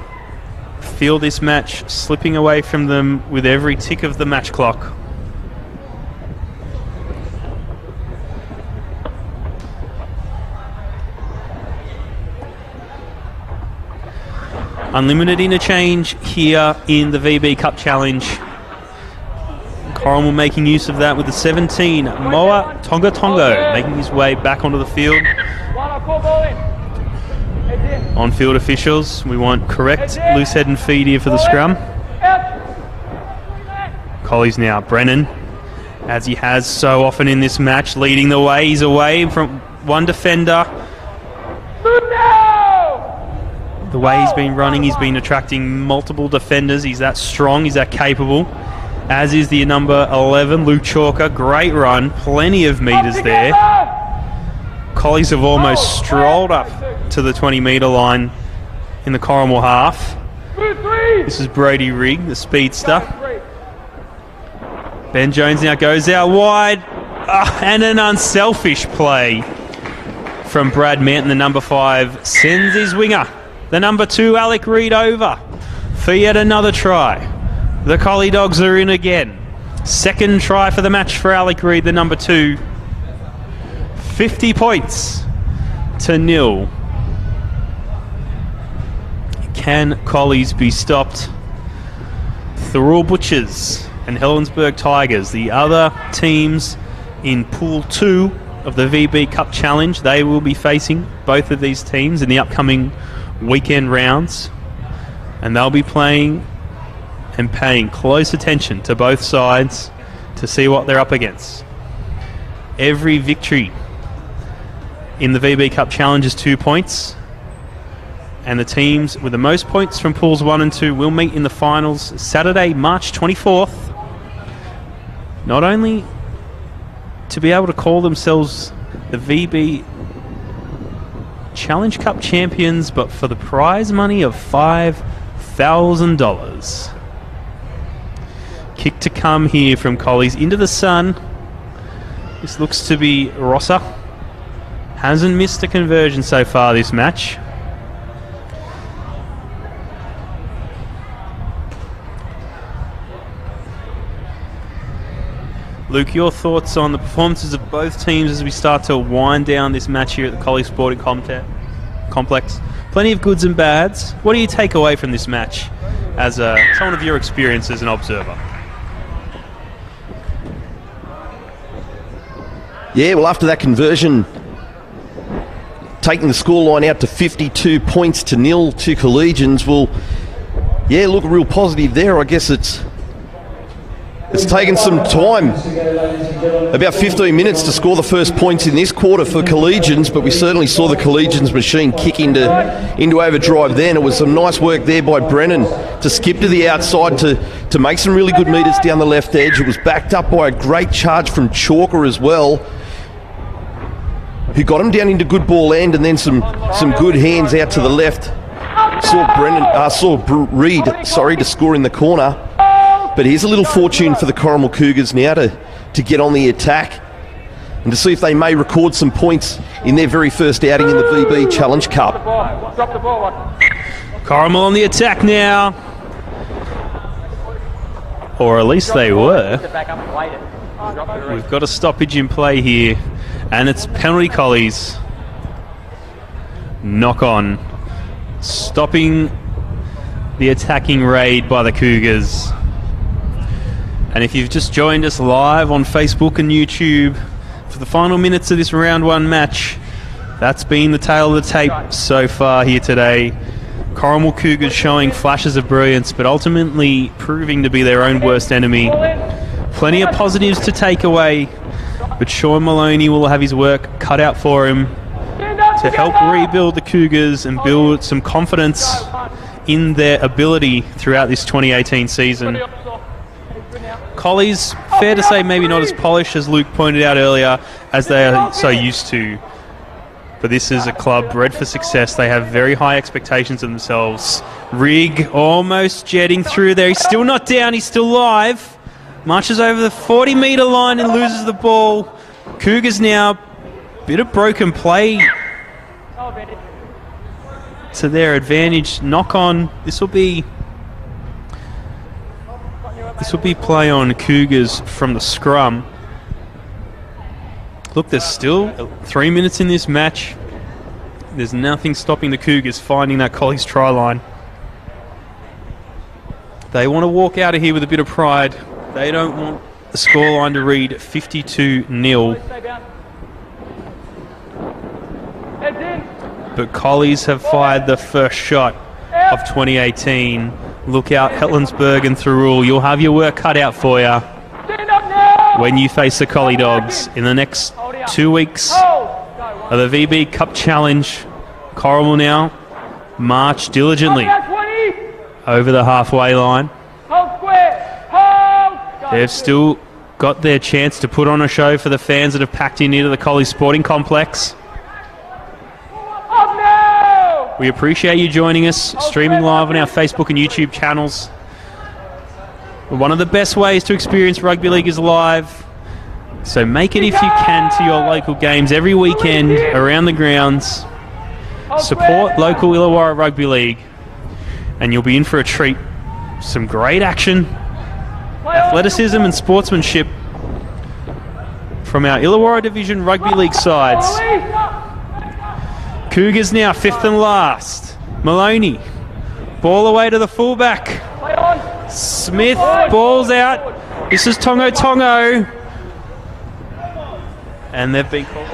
feel this match slipping away from them with every tick of the match clock. Unlimited interchange here in the VB Cup Challenge. Corrimal making use of that with the 17, Moa Tonga making his way back onto the field. On-field officials, we want correct loose head and feed here for the scrum. Collies now, Brennan, as he has so often in this match, leading the way. He's away from one defender. The way he's been running, he's been attracting multiple defenders. He's that strong, he's that capable. As is the number 11, Luke Chalker. Great run, plenty of metres there. Collies have almost strolled up to the 20-metre line in the Corrimal half. This is Brody Rigg, the speedster. Ben Jones now goes out wide. And an unselfish play from Brad Manton, the number 5, sends his winger, the number 2, Alec Reid, over for yet another try. The Collie Dogs are in again. Second try for the match for Alec Reid, the number 2. 50 points to 0. Can Collies be stopped? Thurrool Butchers and Helensburgh Tigers, the other teams in Pool 2 of the VB Cup Challenge. They will be facing both of these teams in the upcoming weekend rounds, and they'll be playing and paying close attention to both sides to see what they're up against. Every victory in the VB Cup Challenge is 2 points, and the teams with the most points from Pools 1 and 2 will meet in the finals Saturday, March 24th. Not only to be able to call themselves the VB Challenge Cup champions, but for the prize money of $5,000. Kick to come here from Collies into the sun. This looks to be Rosser. Hasn't missed a conversion so far this match. Luke, your thoughts on the performances of both teams as we start to wind down this match here at the Collie Sporting Complex? Plenty of goods and bads. What do you take away from this match as someone of your experience as an observer? Yeah, well, after that conversion, taking the scoreline out to 52 points to 0 to Collegians, well, yeah, look, a real positive there. I guess it's taken some time, about 15 minutes to score the first points in this quarter for Collegians, but we certainly saw the Collegians machine kick into overdrive then. It was some nice work there by Brennan to skip to the outside to make some really good metres down the left edge. It was backed up by a great charge from Chalker as well, who got him down into good ball end, and then some good hands out to the left. Saw Reid to score in the corner. But here's a little fortune for the Corrimal Cougars now to get on the attack and to see if they may record some points in their very first outing in the VB Challenge Cup. Corrimal on the attack now. Or at least they were. We've got a stoppage in play here, and it's penalty Collies. Knock on. Stopping the attacking raid by the Cougars. And if you've just joined us live on Facebook and YouTube for the final minutes of this round 1 match, that's been the tale of the tape so far here today. Corrimal Cougars showing flashes of brilliance, but ultimately proving to be their own worst enemy. Plenty of positives to take away, but Sean Maloney will have his work cut out for him to help rebuild the Cougars and build some confidence in their ability throughout this 2018 season. Collies, fair to say, maybe not as polished as Luke pointed out earlier as they are so used to. But this is a club bred for success. They have very high expectations of themselves. Rigg almost jetting through there. He's still not down. He's still live. Marches over the 40-metre line and loses the ball. Cougars now, bit of broken play to their advantage. Knock on. This will be play on Cougars from the scrum. Look, there's still 3 minutes in this match. There's nothing stopping the Cougars finding that Collies try line. They want to walk out of here with a bit of pride. They don't want the scoreline to read 52-0. But Collies have fired the first shot of 2018. Look out, Helensburgh and Thurrool. You'll have your work cut out for you when you face the Collie Dogs in the next 2 weeks of the VB Cup Challenge. Corrimal now march diligently over the halfway line. They've still got their chance to put on a show for the fans that have packed in into the Collie Sporting Complex. We appreciate you joining us, streaming live on our Facebook and YouTube channels. One of the best ways to experience rugby league is live. So make it if you can to your local games every weekend around the grounds. Support local Illawarra Rugby League and you'll be in for a treat. Some great action, athleticism and sportsmanship from our Illawarra Division Rugby League sides. Cougars now 5th and last. Maloney, ball away to the fullback. Smith, ball's out. This is Tongo Tongo. And they've been called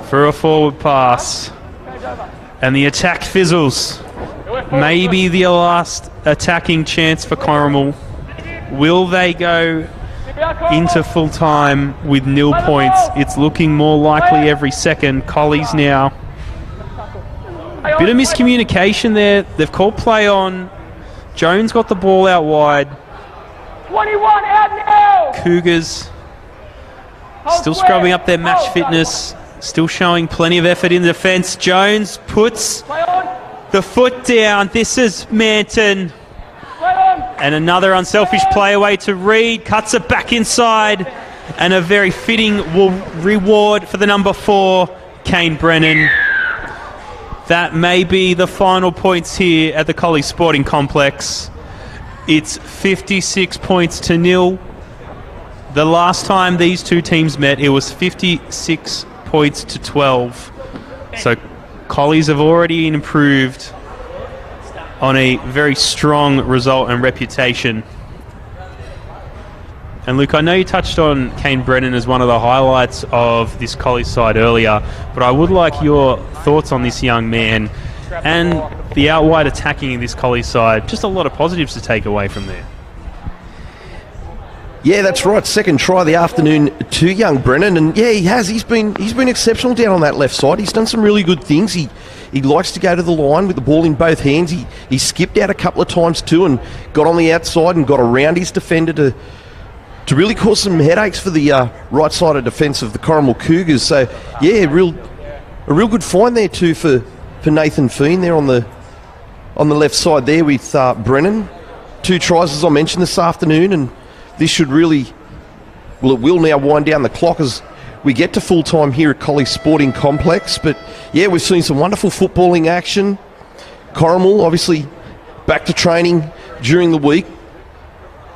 for a forward pass. And the attack fizzles. Maybe the last attacking chance for Corrimal. Will they go into full time with 0 points? It's looking more likely every second. Collies now. Bit of miscommunication there. They've called play on. Jones got the ball out wide. 21 out now. Cougars still scrubbing up their match fitness. Still showing plenty of effort in defence. Jones puts the foot down. This is Manton. And another unselfish play away to Reed. Cuts it back inside. And a very fitting reward for the number 4, Kane Brennan. That may be the final points here at the Collie Sporting Complex. It's 56 points to 0. The last time these two teams met, it was 56 points to 12. So Collies have already improved on a very strong result and reputation. And Luke, I know you touched on Kane Brennan as one of the highlights of this Collies side earlier, but I would like your thoughts on this young man and the out-wide attacking in this Collies side. Just a lot of positives to take away from there. Yeah, that's right. Second try of the afternoon to young Brennan, and yeah, he has. He's been exceptional down on that left side. He's done some really good things. He likes to go to the line with the ball in both hands. He skipped out a couple of times too, and got on the outside and got around his defender to really cause some headaches for the right side of defence of the Corrimal Cougars. So yeah, a real good find there too for Nathan Feen there on the left side there with Brennan. 2 tries as I mentioned this afternoon, and this should really, well, it will now wind down the clock as we get to full time here at Collie Sporting Complex. But yeah, we've seen some wonderful footballing action. Corrimal obviously back to training during the week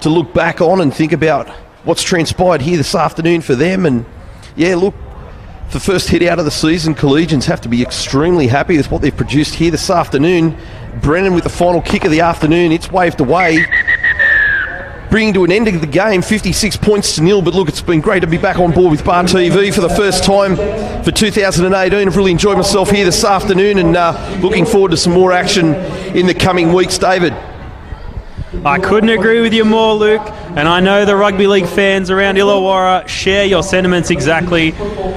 to look back on and think about what's transpired here this afternoon for them. And yeah, look, the first hit out of the season, Collegians have to be extremely happy with what they've produced here this afternoon. Brennan with the final kick of the afternoon, it's waved away, bringing to an end of the game, 56 points to 0. But look, it's been great to be back on board with Bar TV for the first time for 2018. I've really enjoyed myself here this afternoon, and looking forward to some more action in the coming weeks, David. I couldn't agree with you more, Luke, and I know the rugby league fans around Illawarra share your sentiments exactly.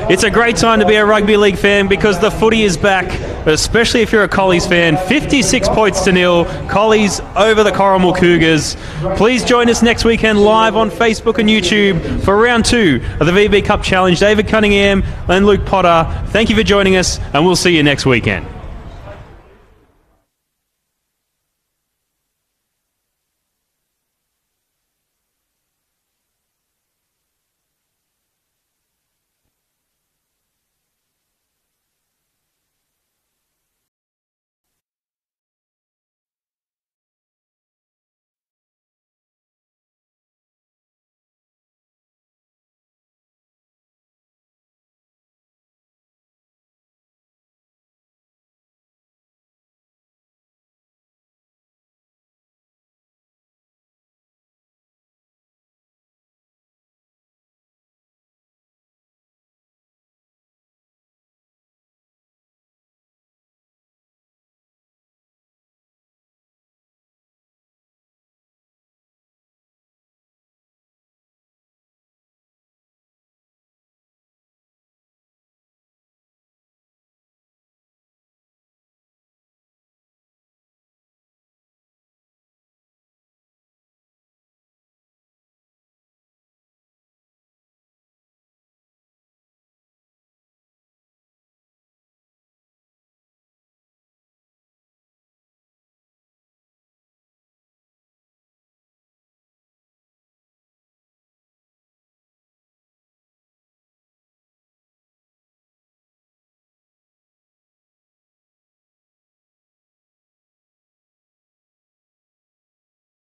It's a great time to be a rugby league fan because the footy is back, especially if you're a Collies fan. 56 points to 0, Collies over the Corrimal Cougars. Please join us next weekend live on Facebook and YouTube for round 2 of the VB Cup Challenge. David Cunningham and Luke Potter, thank you for joining us, and we'll see you next weekend.